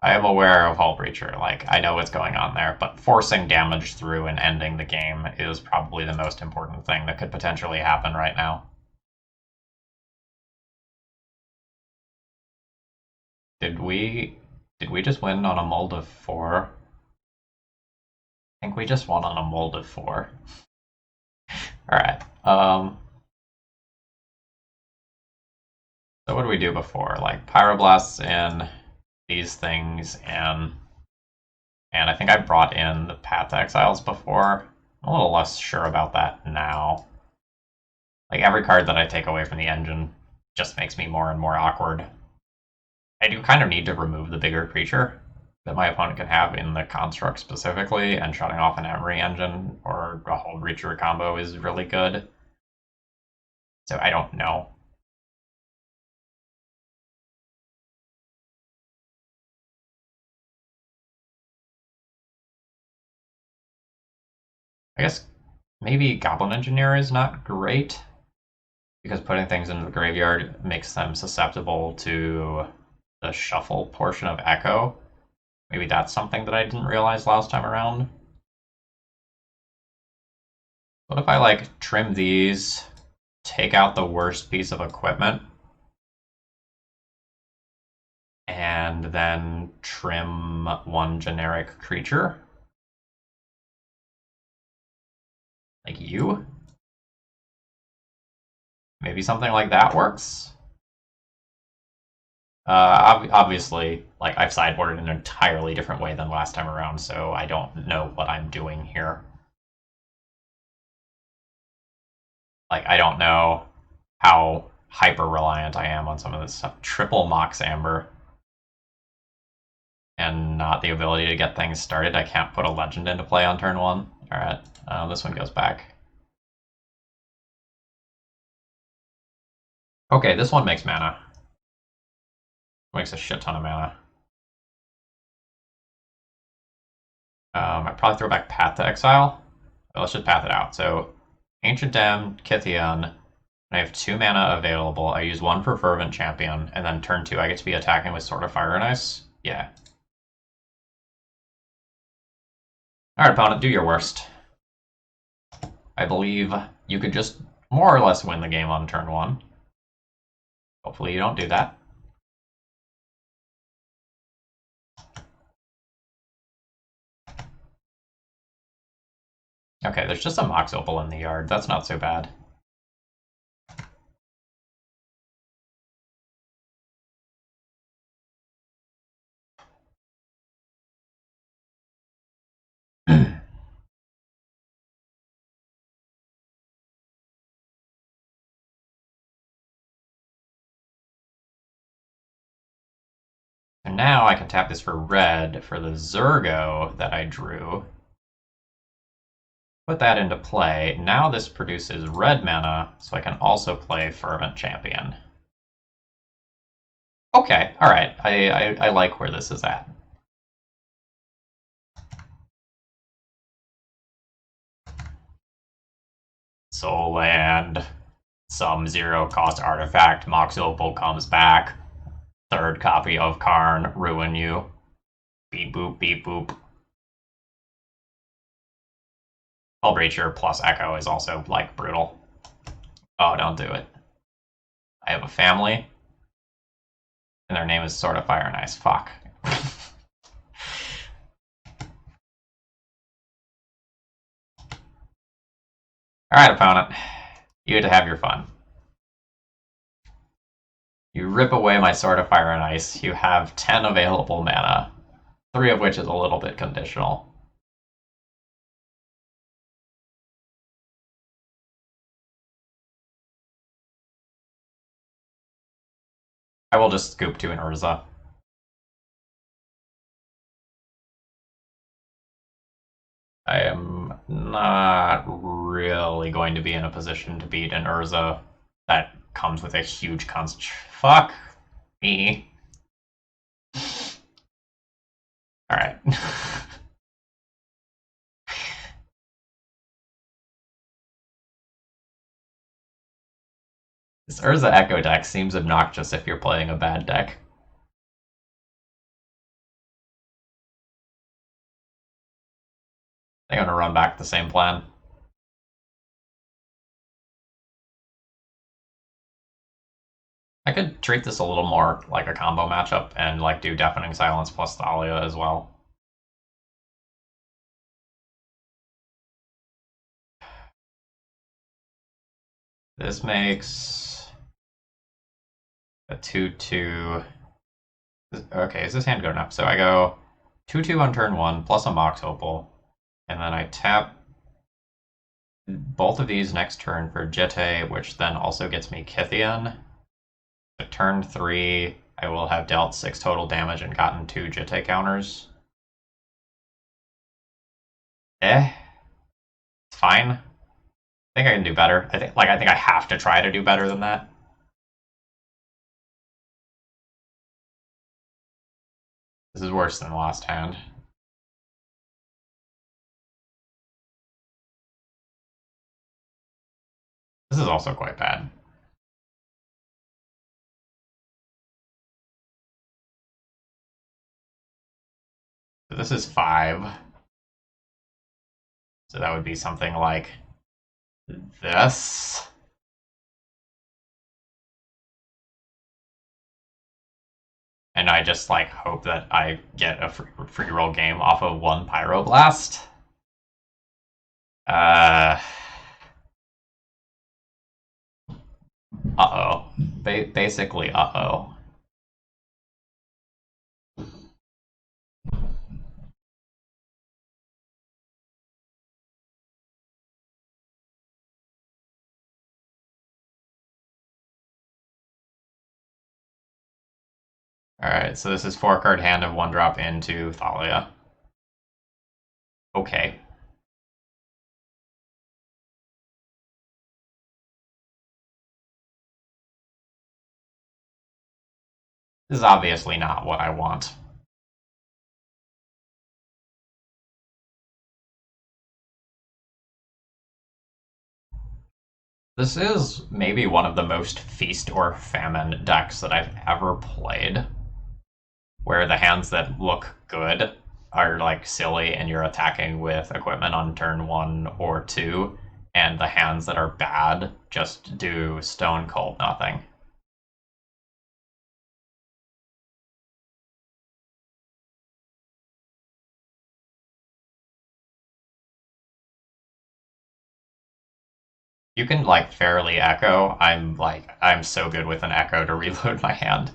I am aware of Hull Breacher, like, I know what's going on there, but forcing damage through and ending the game is probably the most important thing that could potentially happen right now. Did we just win on a mold of 4? I think we just won on a mold of 4. Alright, so what did we do before? Like, Pyroblasts in these things, and I think I brought in the Path Exiles before. I'm a little less sure about that now. Like, every card that I take away from the engine just makes me more and more awkward. I do kind of need to remove the bigger creature that my opponent can have in the construct specifically, and shutting off an Emery engine or a Hull Breacher combo is really good. So I don't know. I guess maybe Goblin Engineer is not great, because putting things into the graveyard makes them susceptible to the shuffle portion of Echo. Maybe that's something that I didn't realize last time around. What if I, like, trim these, take out the worst piece of equipment, and then trim one generic creature? Like you? Maybe something like that works? Obviously, like, I've sideboarded in an entirely different way than last time around, so I don't know what I'm doing here. Like, I don't know how hyper-reliant I am on some of this stuff. Triple Mox Amber. And not the ability to get things started. I can't put a legend into play on turn 1. Alright, this one goes back. Okay, this one makes mana. Makes a shit ton of mana. I'd probably throw back Path to Exile. Let's just path it out. So, Ancient Dam, Kytheon. I have 2 mana available. I use 1 for Fervent Champion, and then turn 2 I get to be attacking with Sword of Fire and Ice. Yeah. Alright, opponent, do your worst. I believe you could just more or less win the game on turn 1. Hopefully you don't do that. Okay, there's just a Mox Opal in the yard. That's not so bad. And now I can tap this for red for the Zergo that I drew. Put that into play. Now this produces red mana, so I can also play Fervent Champion. Okay, alright. I like where this is at. Soul Land. Some 0-cost artifact. Mox Opal comes back. 3rd copy of Karn. Ruin you. Beep boop, beep boop. Hull Breacher plus Echo is also, like, brutal. Oh, don't do it. I have a family. And their name is Sword of Fire and Ice. Fuck. Alright, opponent. You get to have your fun. You rip away my Sword of Fire and Ice. You have 10 available mana, 3 of which is a little bit conditional. I will just scoop to an Urza. I am not really going to be in a position to beat an Urza that comes with a huge fuck me. Alright. This Urza Echo deck seems obnoxious if you're playing a bad deck. I'm gonna run back the same plan. I could treat this a little more like a combo matchup and like do Deafening Silence plus Thalia as well. This makes a 2/2. Okay, is this hand good enough? So I go 2/2 on turn 1 plus a Mox Opal, and then I tap both of these next turn for Jitte, which then also gets me Kythian. At turn 3, I will have dealt 6 total damage and gotten 2 Jitte counters. It's fine. I think I can do better. I think I have to try to do better than that. This is worse than last hand. This is also quite bad. So this is 5. So that would be something like this. And I just like hope that I get a free roll game off of 1 Pyroblast. Uh-oh. Basically, uh-oh. Alright, so this is 4-card hand of 1-drop into Thalia. Okay. This is obviously not what I want. This is maybe one of the most Feast or Famine decks that I've ever played, where the hands that look good are like silly and you're attacking with equipment on turn 1 or 2, and the hands that are bad just do stone cold nothing. You can like fairly echo. I'm so good with an echo to reload my hand.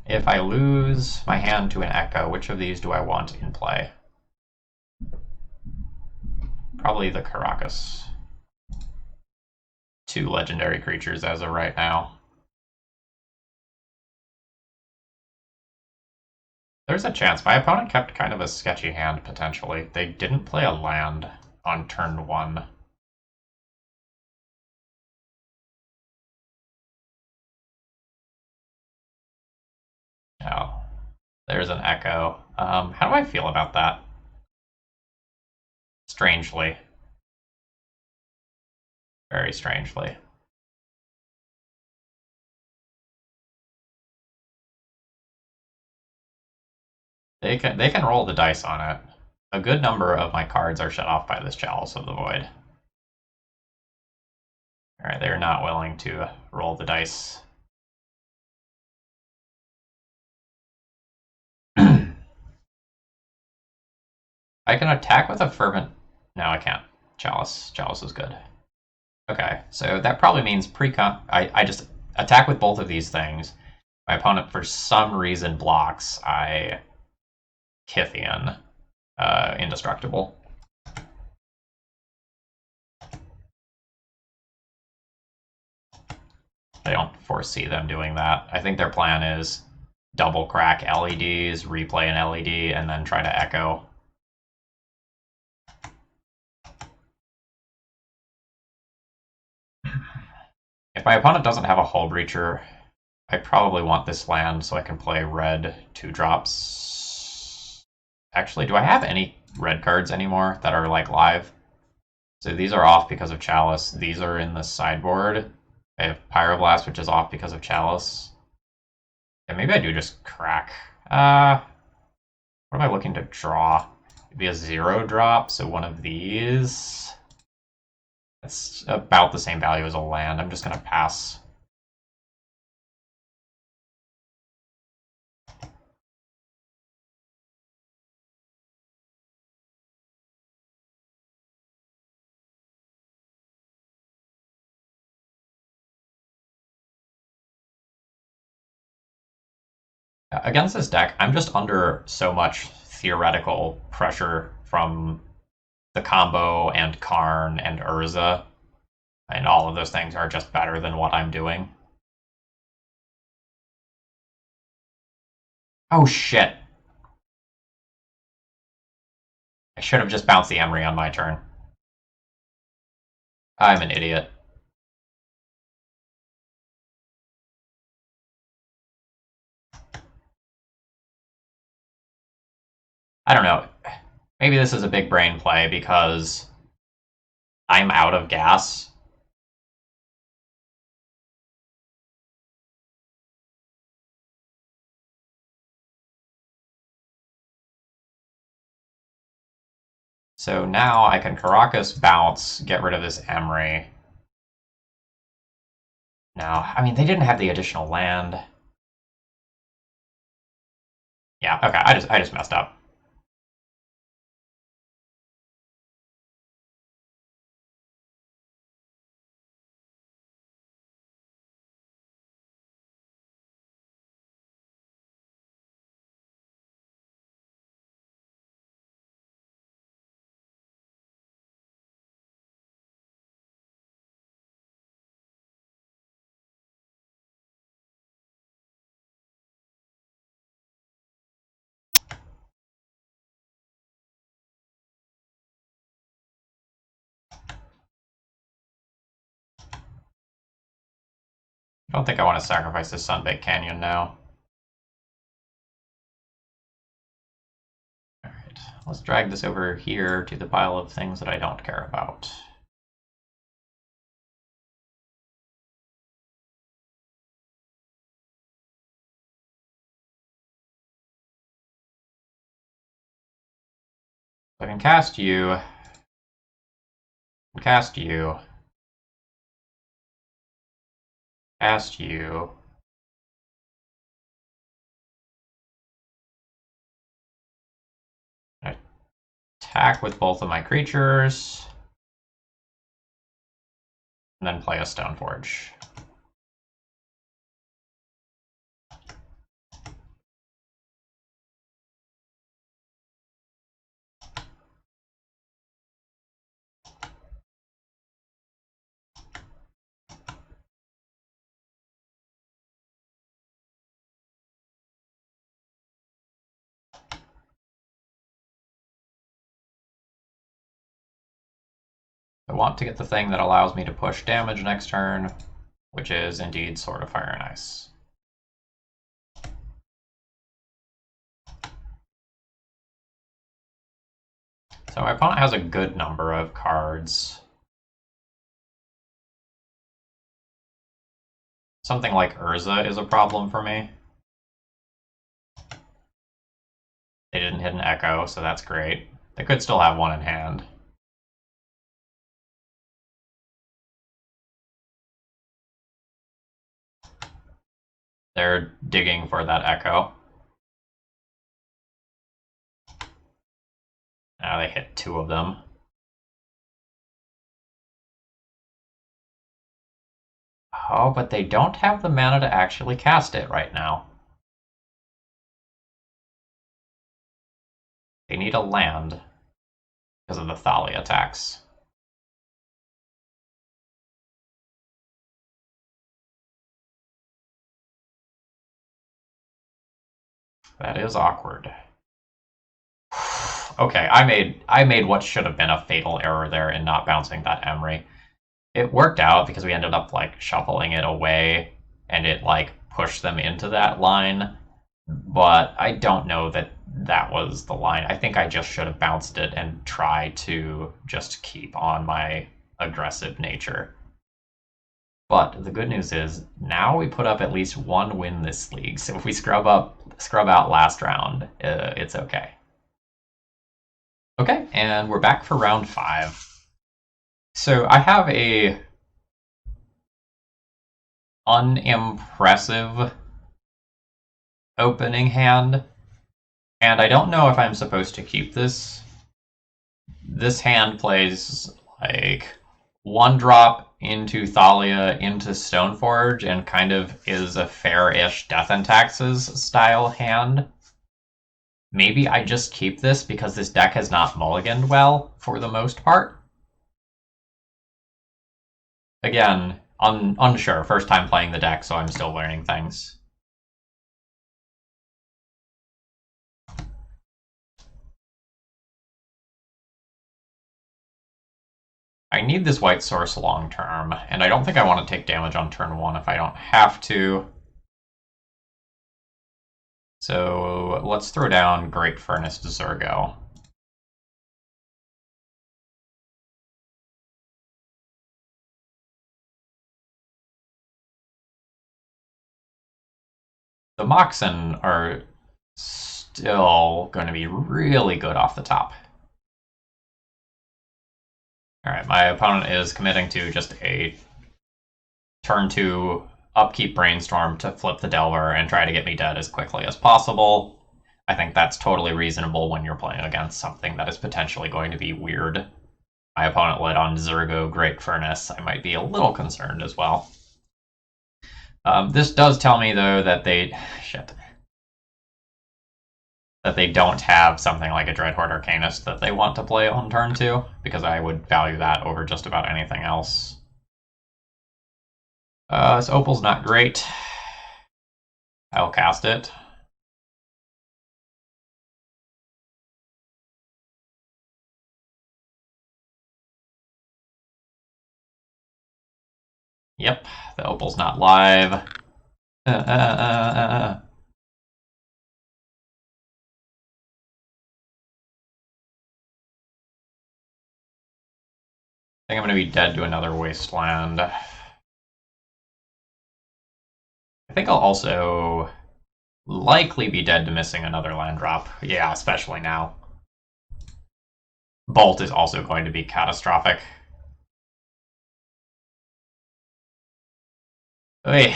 If I lose my hand to an echo, which of these do I want in play? Probably the Caracas. 2 legendary creatures as of right now. There's a chance. My opponent kept kind of a sketchy hand, potentially. They didn't play a land on turn 1. Oh, there's an echo. How do I feel about that? Strangely. Very strangely. They can roll the dice on it. A good number of my cards are shut off by this Chalice of the Void. Alright, they're not willing to roll the dice. I can attack with a Fervent. No, I can't. Chalice. Chalice is good. Okay, so that probably means pre-con. I just attack with both of these things. My opponent, for some reason, blocks. I Kithian. Indestructible. I don't foresee them doing that. I think their plan is double crack LEDs, replay an LED, and then try to echo. If my opponent doesn't have a Hull Breacher, I probably want this land so I can play red 2-drops. Actually, do I have any red cards anymore that are like live? So these are off because of Chalice. These are in the sideboard. I have Pyroblast, which is off because of Chalice. Yeah, maybe I do just crack. What am I looking to draw? It'd be a 0-drop, so one of these. That's about the same value as a land. I'm just going to pass. Against this deck, I'm just under so much theoretical pressure from the combo and Karn and Urza, and all of those things are just better than what I'm doing. Oh shit. I should have just bounced the Emery on my turn. I'm an idiot. I don't know. Maybe this is a big brain play because I'm out of gas. So now I can Caracas bounce, get rid of this Emery. Now, I mean, they didn't have the additional land. Yeah, okay, I just messed up. I don't think I want to sacrifice this Sunbaked Canyon now. Alright, let's drag this over here to the pile of things that I don't care about. I can cast you, cast you, cast you. Attack with both of my creatures, and then play a Stoneforge. I want to get the thing that allows me to push damage next turn, which is indeed Sword of Fire and Ice. So my opponent has a good number of cards. Something like Urza is a problem for me. They didn't hit an Echo, so that's great. They could still have one in hand. They're digging for that echo. Now they hit 2 of them. Oh, but they don't have the mana to actually cast it right now. They need a land because of the Thalia attacks. That is awkward. Okay, I made what should have been a fatal error there in not bouncing that Emery. It worked out because we ended up like shuffling it away and it like pushed them into that line. But I don't know that that was the line. I think I just should have bounced it and tried to just keep on my aggressive nature. But the good news is now we put up at least 1 win this league. So if we scrub out last round, it's okay. Okay, and we're back for round 5. So I have a unimpressive opening hand, and I don't know if I'm supposed to keep this. This hand plays like 1 drop into Thalia into Stoneforge and kind of is a fair-ish Death and Taxes style hand. Maybe I just keep this because this deck has not mulliganed well for the most part. Again, unsure. First time playing the deck, so I'm still learning things. I need this white source long term, and I don't think I want to take damage on turn 1 if I don't have to. So let's throw down Great Furnace to Zurgo. The Moxen are still going to be really good off the top. Alright, my opponent is committing to just a turn 2 upkeep Brainstorm to flip the Delver and try to get me dead as quickly as possible. I think that's totally reasonable when you're playing against something that is potentially going to be weird. My opponent led on Zurgo Great Furnace. I might be a little concerned as well. This does tell me, though, that they... Shit. That they don't have something like a Dreadhorde Arcanist that they want to play on turn 2, because I would value that over just about anything else. This Opal's not great. I'll cast it. Yep, the Opal's not live. I think I'm going to be dead to another Wasteland. I think I'll also likely be dead to missing another land drop. Yeah, especially now. Bolt is also going to be catastrophic. Oy.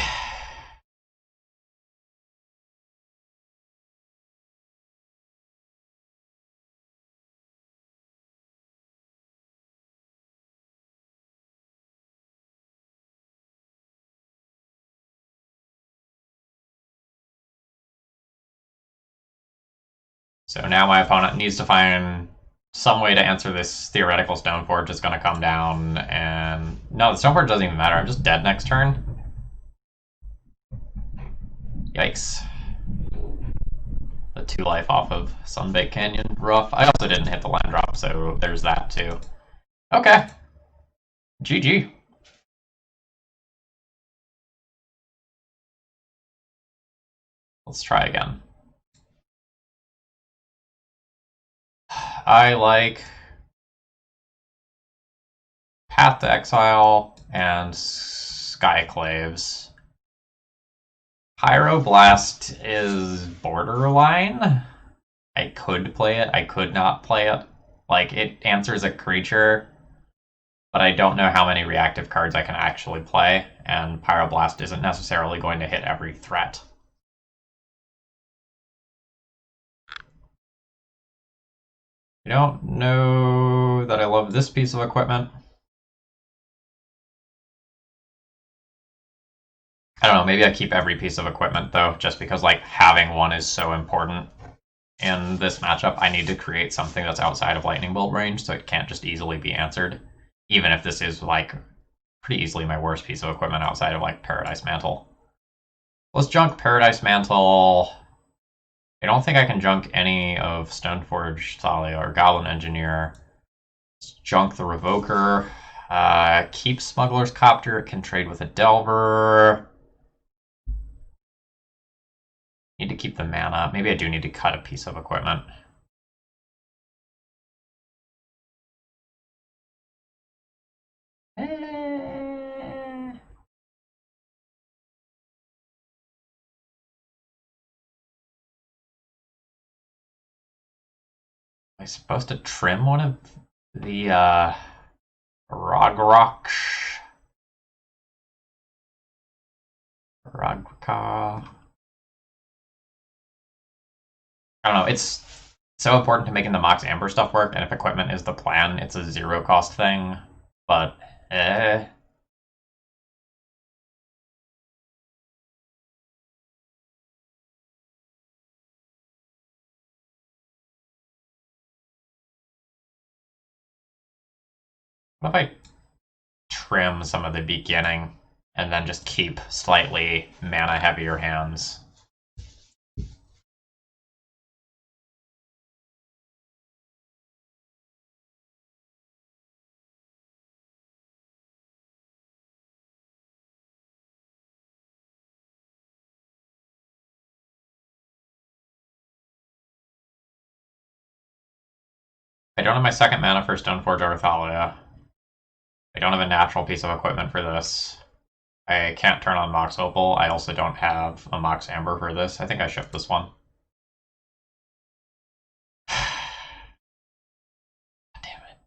So now my opponent needs to find some way to answer this theoretical Stoneforge is going to come down, and... No, the Stoneforge doesn't even matter. I'm just dead next turn. Yikes. The 2 life off of Sunbaked Canyon. Rough. I also didn't hit the land drop, so there's that too. Okay. GG. Let's try again. I like Path to Exile and Skyclaves. Pyroblast is borderline. I could play it, I could not play it. Like, it answers a creature but I don't know how many reactive cards I can actually play, and Pyroblast isn't necessarily going to hit every threat. You don't know that I love this piece of equipment. I don't know, maybe I keep every piece of equipment though, just because like having one is so important. In this matchup, I need to create something that's outside of lightning bolt range, so it can't just easily be answered. Even if this is like pretty easily my worst piece of equipment outside of like Paradise Mantle. Let's junk Paradise Mantle. I don't think I can junk any of Stoneforge Thalia or Goblin Engineer. Let's junk the Revoker. Keep Smuggler's Copter. It can trade with a Delver. Need to keep the mana. Maybe I do need to cut a piece of equipment. Am I supposed to trim one of the Rograkh Rograkh? I don't know. It's so important to making the Mox Amber stuff work, and if equipment is the plan, it's a zero cost thing. But what if I trim some of the beginning and then just keep slightly mana heavier hands? I don't have my second mana for Stoneforge or Thalia. I don't have a natural piece of equipment for this. I can't turn on Mox Opal. I also don't have a Mox Amber for this. I think I shipped this one. Damn it.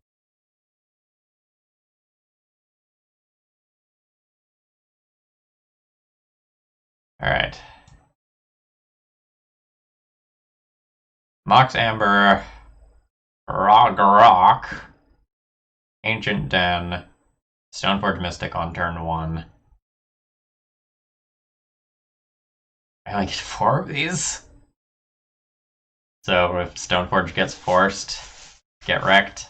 Alright. Mox Amber, Rograkh, Ancient Den, Stoneforge Mystic on turn 1. I only get 4 of these. So if Stoneforge gets forced, get wrecked.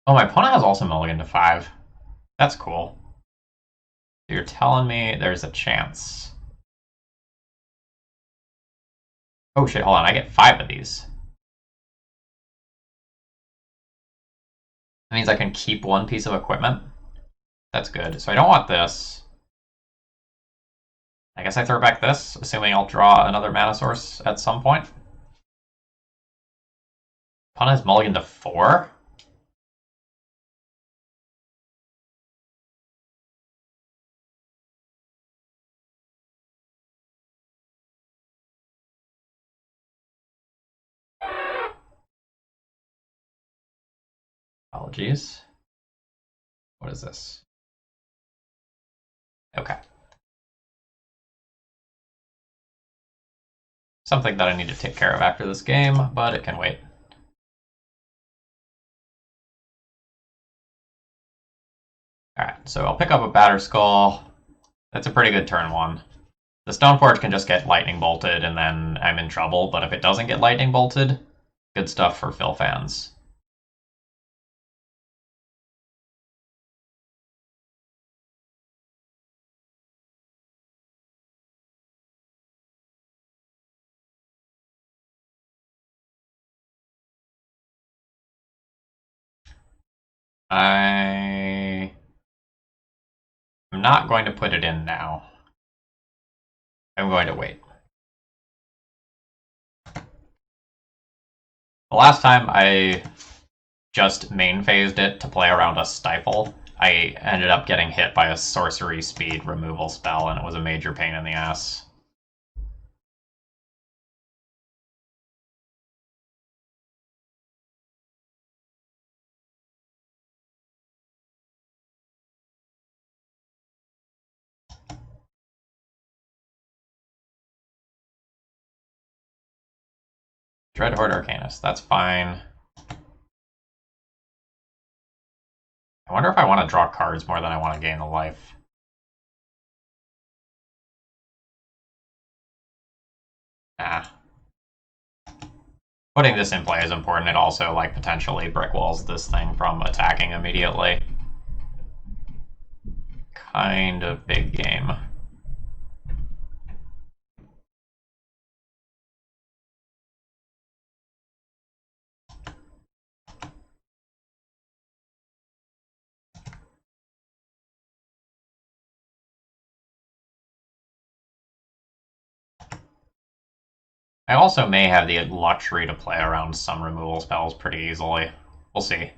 Oh, my opponent has also mulliganed to 5. That's cool. So you're telling me there's a chance. Oh shit, hold on, I get 5 of these. That means I can keep one piece of equipment. That's good. So I don't want this. I guess I throw back this, assuming I'll draw another mana source at some point. Opponent has mulligan to 4? Apologies. What is this? Okay. Something that I need to take care of after this game, but it can wait. Alright, so I'll pick up a Batter Skull. That's a pretty good turn 1. The Stoneforge can just get lightning bolted and then I'm in trouble, but if it doesn't get lightning bolted, good stuff for Phil fans. I'm not going to put it in now. I'm going to wait. The last time I just main phased it to play around a Stifle, I ended up getting hit by a sorcery speed removal spell, and it was a major pain in the ass. Dreadhorde Arcanist, that's fine. I wonder if I want to draw cards more than I want to gain the life. Nah. Putting this in play is important. It also, like, potentially brick walls this thing from attacking immediately. Kind of big game. I also may have the luxury to play around some removal spells pretty easily. We'll see.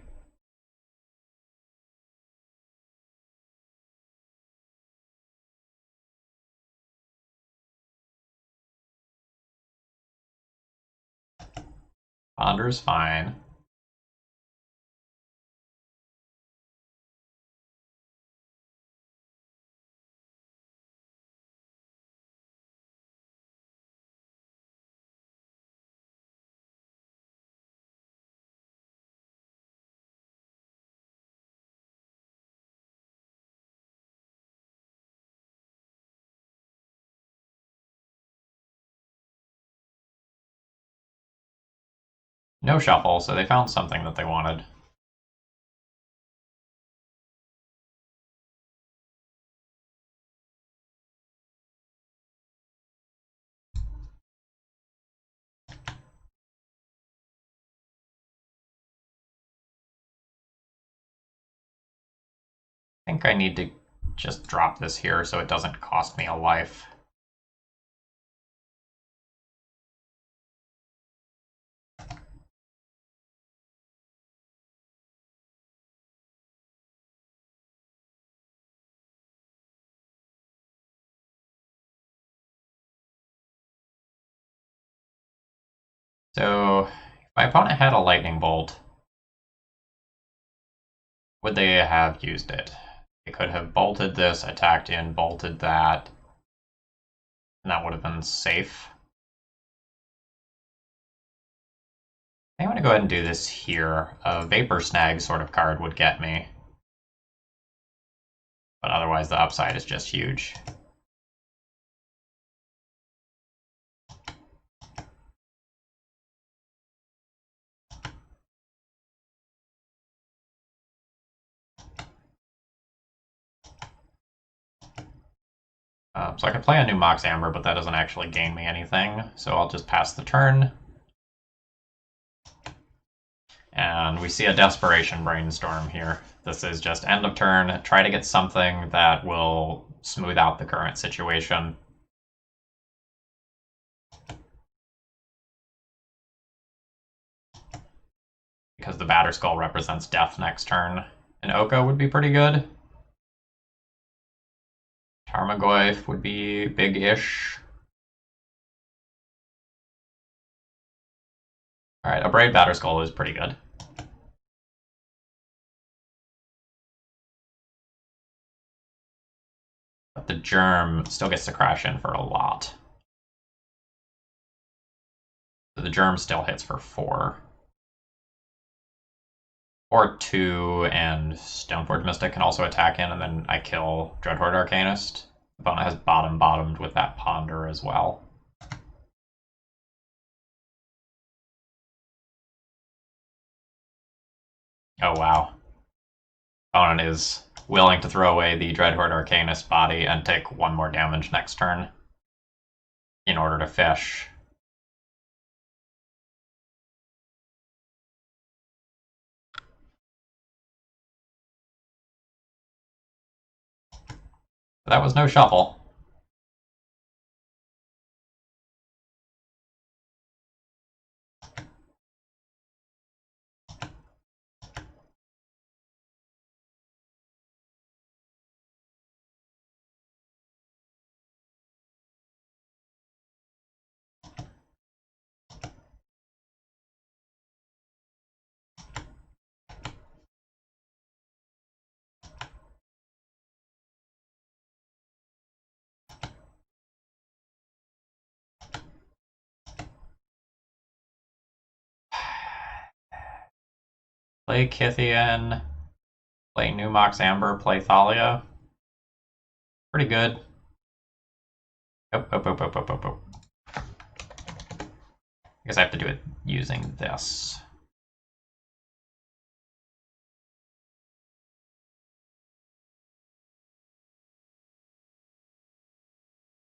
Ponder's fine. No shuffle, so they found something that they wanted. I think I need to just drop this here so it doesn't cost me a life. So, if my opponent had a lightning bolt, would they have used it? They could have bolted this, attacked in, bolted that, and that would have been safe. I want to go ahead and do this here. A Vapor Snag sort of card would get me. But otherwise the upside is just huge. So I can play a new Mox Amber, but that doesn't actually gain me anything. So I'll just pass the turn. And we see a Desperation Brainstorm here. This is just end of turn. Try to get something that will smooth out the current situation. Because the Batterskull represents death next turn. An Oko would be pretty good. Tarmogoyf would be big-ish. Alright, a Braid Batterskull is pretty good. But the Germ still gets to crash in for a lot. So the Germ still hits for 4. Or 2, and Stoneforge Mystic can also attack in, and then I kill Dreadhorde Arcanist. The opponent has bottomed with that Ponder as well. Oh wow. Opponent is willing to throw away the Dreadhorde Arcanist body and take 1 more damage next turn in order to fish. That was no shuffle. Play Kythian, play Numox Amber, play Thalia. Pretty good. Oh, oh, oh, oh, oh, oh, oh. I guess I have to do it using this.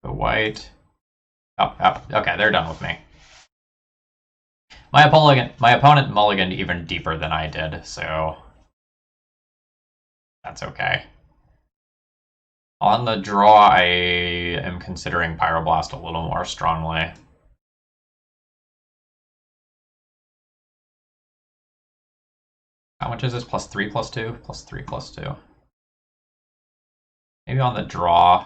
Go white. Oh, oh, okay, they're done with me. My opponent mulliganed even deeper than I did, so that's okay. On the draw, I am considering Pyroblast a little more strongly. How much is this? Plus 3, plus 2? Plus 3, plus 2. Maybe on the draw,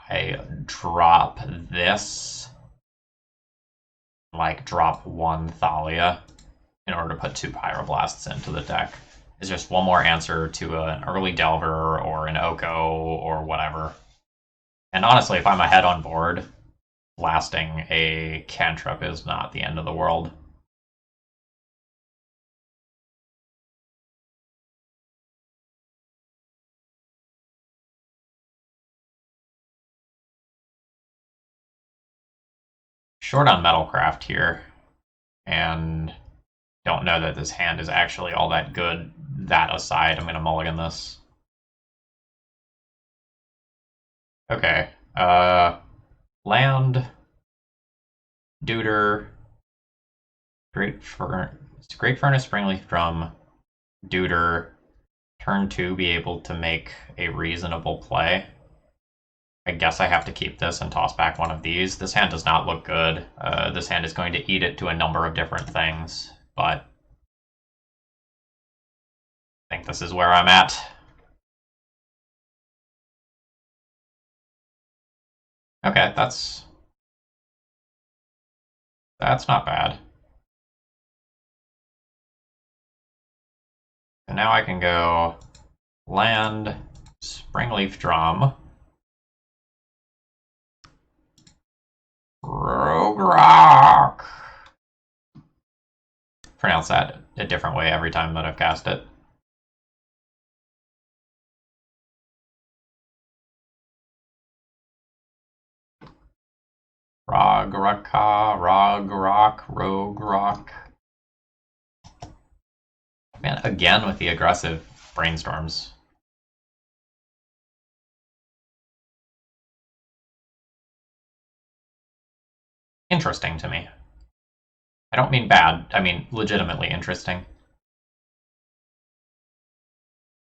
I drop this. Like, drop 1 Thalia in order to put 2 Pyroblasts into the deck. It's just one more answer to an early Delver or an Oko or whatever. And honestly, if I'm ahead on board, blasting a cantrip is not the end of the world. Short on Metalcraft here, and don't know that this hand is actually all that good. That aside, I'm going to mulligan this. Okay, land, Deuter, Great Furnace, Springleaf Drum, Deuter, turn 2 be able to make a reasonable play. I guess I have to keep this and toss back one of these. This hand does not look good. This hand is going to eat it to a number of different things, but I think this is where I'm at. Okay, that's not bad. And now I can go land, Springleaf Drum, Rograkh. Pronounce that a different way every time that I've cast it. Rograkh. Man, again with the aggressive brainstorms. Interesting to me. I don't mean bad, I mean legitimately interesting.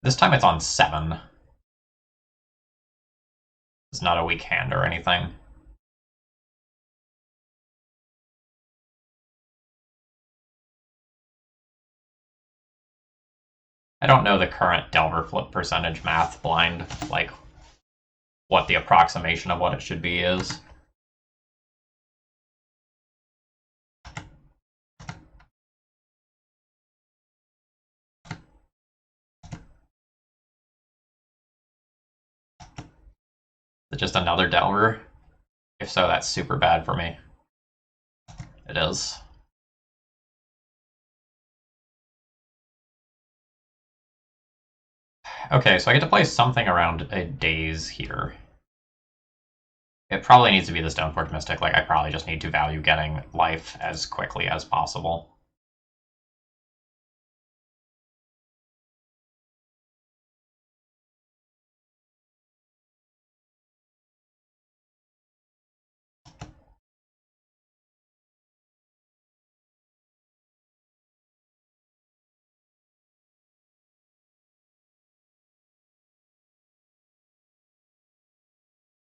This time it's on 7. It's not a weak hand or anything. I don't know the current Delver flip percentage math blind, like what the approximation of what it should be is. Is it just another Delver? If so, that's super bad for me. It is. Okay, so I get to play something around a daze here. It probably needs to be the Stoneforge Mystic, like I probably just need to value getting life as quickly as possible.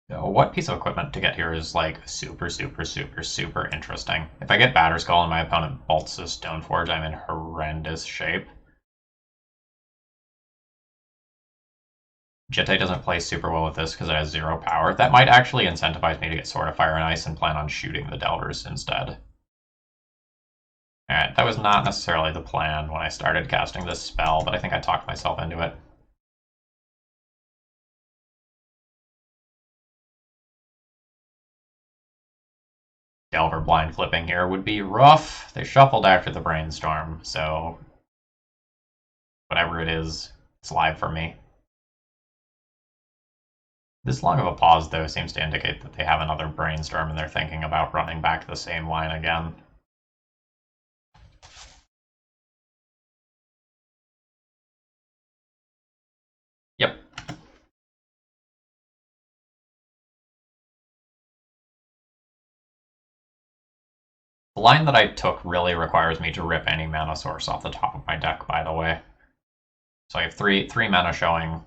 What piece of equipment to get here is like super interesting. If I get Batterskull and my opponent bolts this Stoneforge, I'm in horrendous shape. Jitte doesn't play super well with this because it has 0 power. That might actually incentivize me to get Sword of Fire and Ice and plan on shooting the Delvers instead. Alright, that was not necessarily the plan when I started casting this spell, but I think I talked myself into it. Delver blind flipping here would be rough. They shuffled after the brainstorm, so whatever it is, it's live for me. This long of a pause, though, seems to indicate that they have another brainstorm and they're thinking about running back to the same line again. Yep. The line that I took really requires me to rip any mana source off the top of my deck, by the way. So I have three mana showing,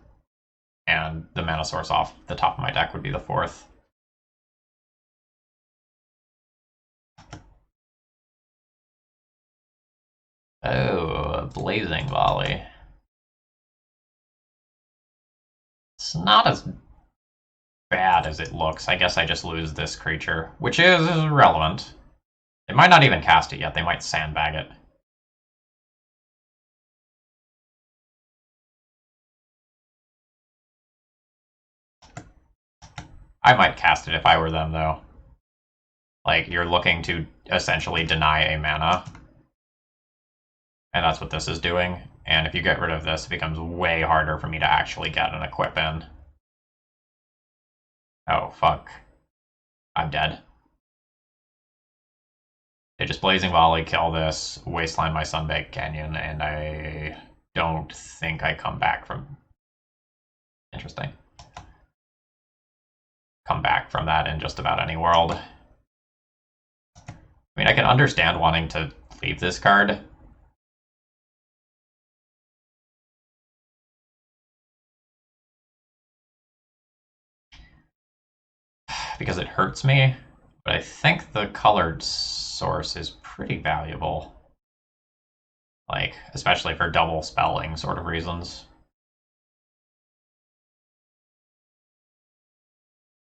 and the mana source off the top of my deck would be the fourth. Oh, Blazing Volley. It's not as bad as it looks. I guess I just lose this creature, which is irrelevant. They might not even cast it yet. They might sandbag it. I might cast it if I were them, though. Like, you're looking to essentially deny a mana. And that's what this is doing. And if you get rid of this, it becomes way harder for me to actually get an equip in. Oh, fuck. I'm dead. They just Blazing Volley, kill this, wasteland my Sunbaked Canyon, and I don't think I come back from... Interesting. Come back from that in just about any world. I mean, I can understand wanting to leave this card. Because it hurts me, but I think the colored source is pretty valuable. Like, especially for double spelling sort of reasons.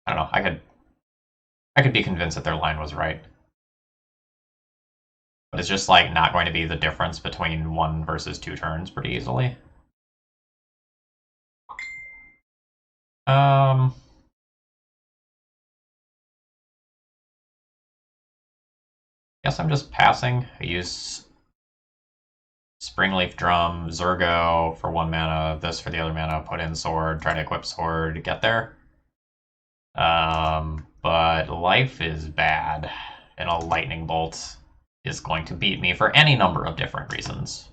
I don't know, I could be convinced that their line was right. But it's just like not going to be the difference between 1 versus 2 turns pretty easily. Guess I'm just passing. I use Springleaf Drum, Zurgo for 1 mana, this for the other mana, put in Sword, try to equip Sword, get there. But life is bad, and a Lightning Bolt is going to beat me for any number of different reasons.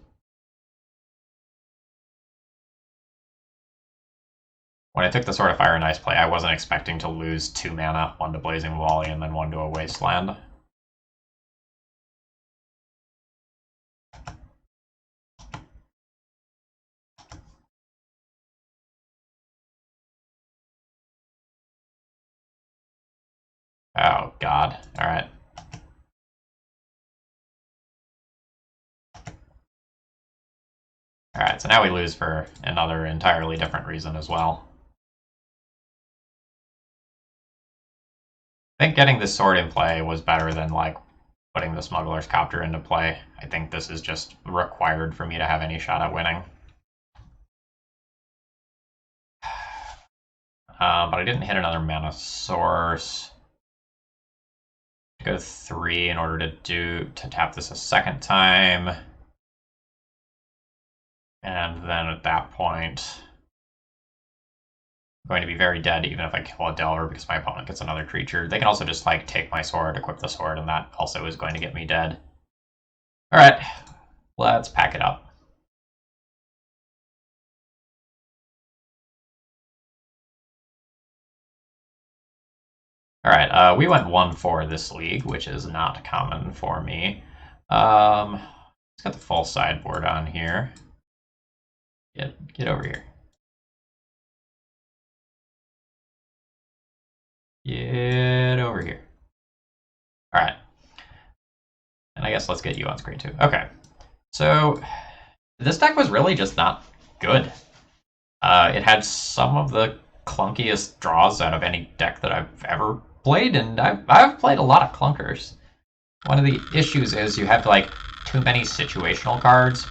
When I took the Sword of Fire and Ice play, I wasn't expecting to lose 2 mana, 1 to Blazing Volley and then 1 to a Wasteland. Oh, God. Alright. Alright, so now we lose for another entirely different reason as well. I think getting this sword in play was better than, like, putting the Smuggler's Copter into play. I think this is just required for me to have any shot at winning. But I didn't hit another mana source. Go 3 in order to tap this a second time. And then at that point, I'm going to be very dead even if I kill a Delver because my opponent gets another creature. They can also just like take my sword, equip the sword, and that also is going to get me dead. Alright, let's pack it up. Alright, we went 1-4 this league, which is not common for me. Let's get the full sideboard on here. Get over here. Get over here. Alright. And I guess let's get you on screen too. Okay. So, this deck was really just not good. It had some of the clunkiest draws out of any deck that I've ever played, and I've played a lot of clunkers. One of the issues is you have like too many situational cards.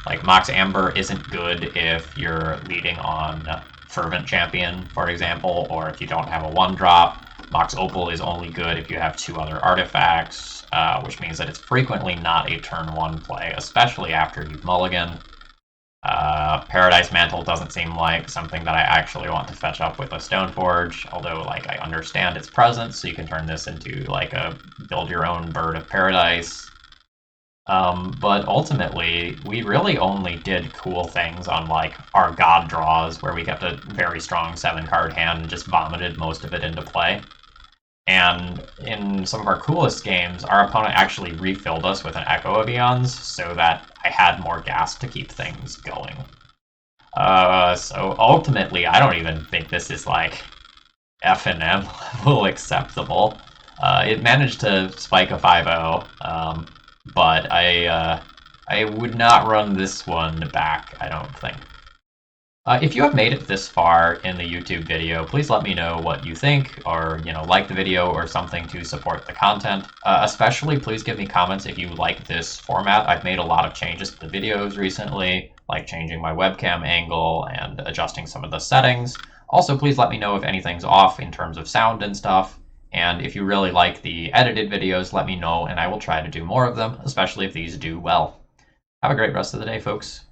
Like Mox Amber isn't good if you're leading on Fervent Champion, for example, or if you don't have a 1-drop. Mox Opal is only good if you have 2 other artifacts, which means that it's frequently not a turn 1 play, especially after you've mulligan. Paradise Mantle doesn't seem like something that I actually want to fetch up with a Stoneforge, although like I understand its presence, so you can turn this into like a build your own Bird of Paradise. But ultimately, we really only did cool things on like our God draws, where we kept a very strong 7-card hand and just vomited most of it into play. And in some of our coolest games, our opponent actually refilled us with an Echo of Eons so that I had more gas to keep things going. So ultimately, I don't even think this is like F&M level acceptable. It managed to spike a 5-0, but I would not run this one back, I don't think. If you have made it this far in the YouTube video, please let me know what you think, or like the video or something to support the content. Especially, please give me comments if you like this format. I've made a lot of changes to the videos recently, like changing my webcam angle and adjusting some of the settings. Also, please let me know if anything's off in terms of sound and stuff. And if you really like the edited videos, let me know, and I will try to do more of them, especially if these do well. Have a great rest of the day, folks.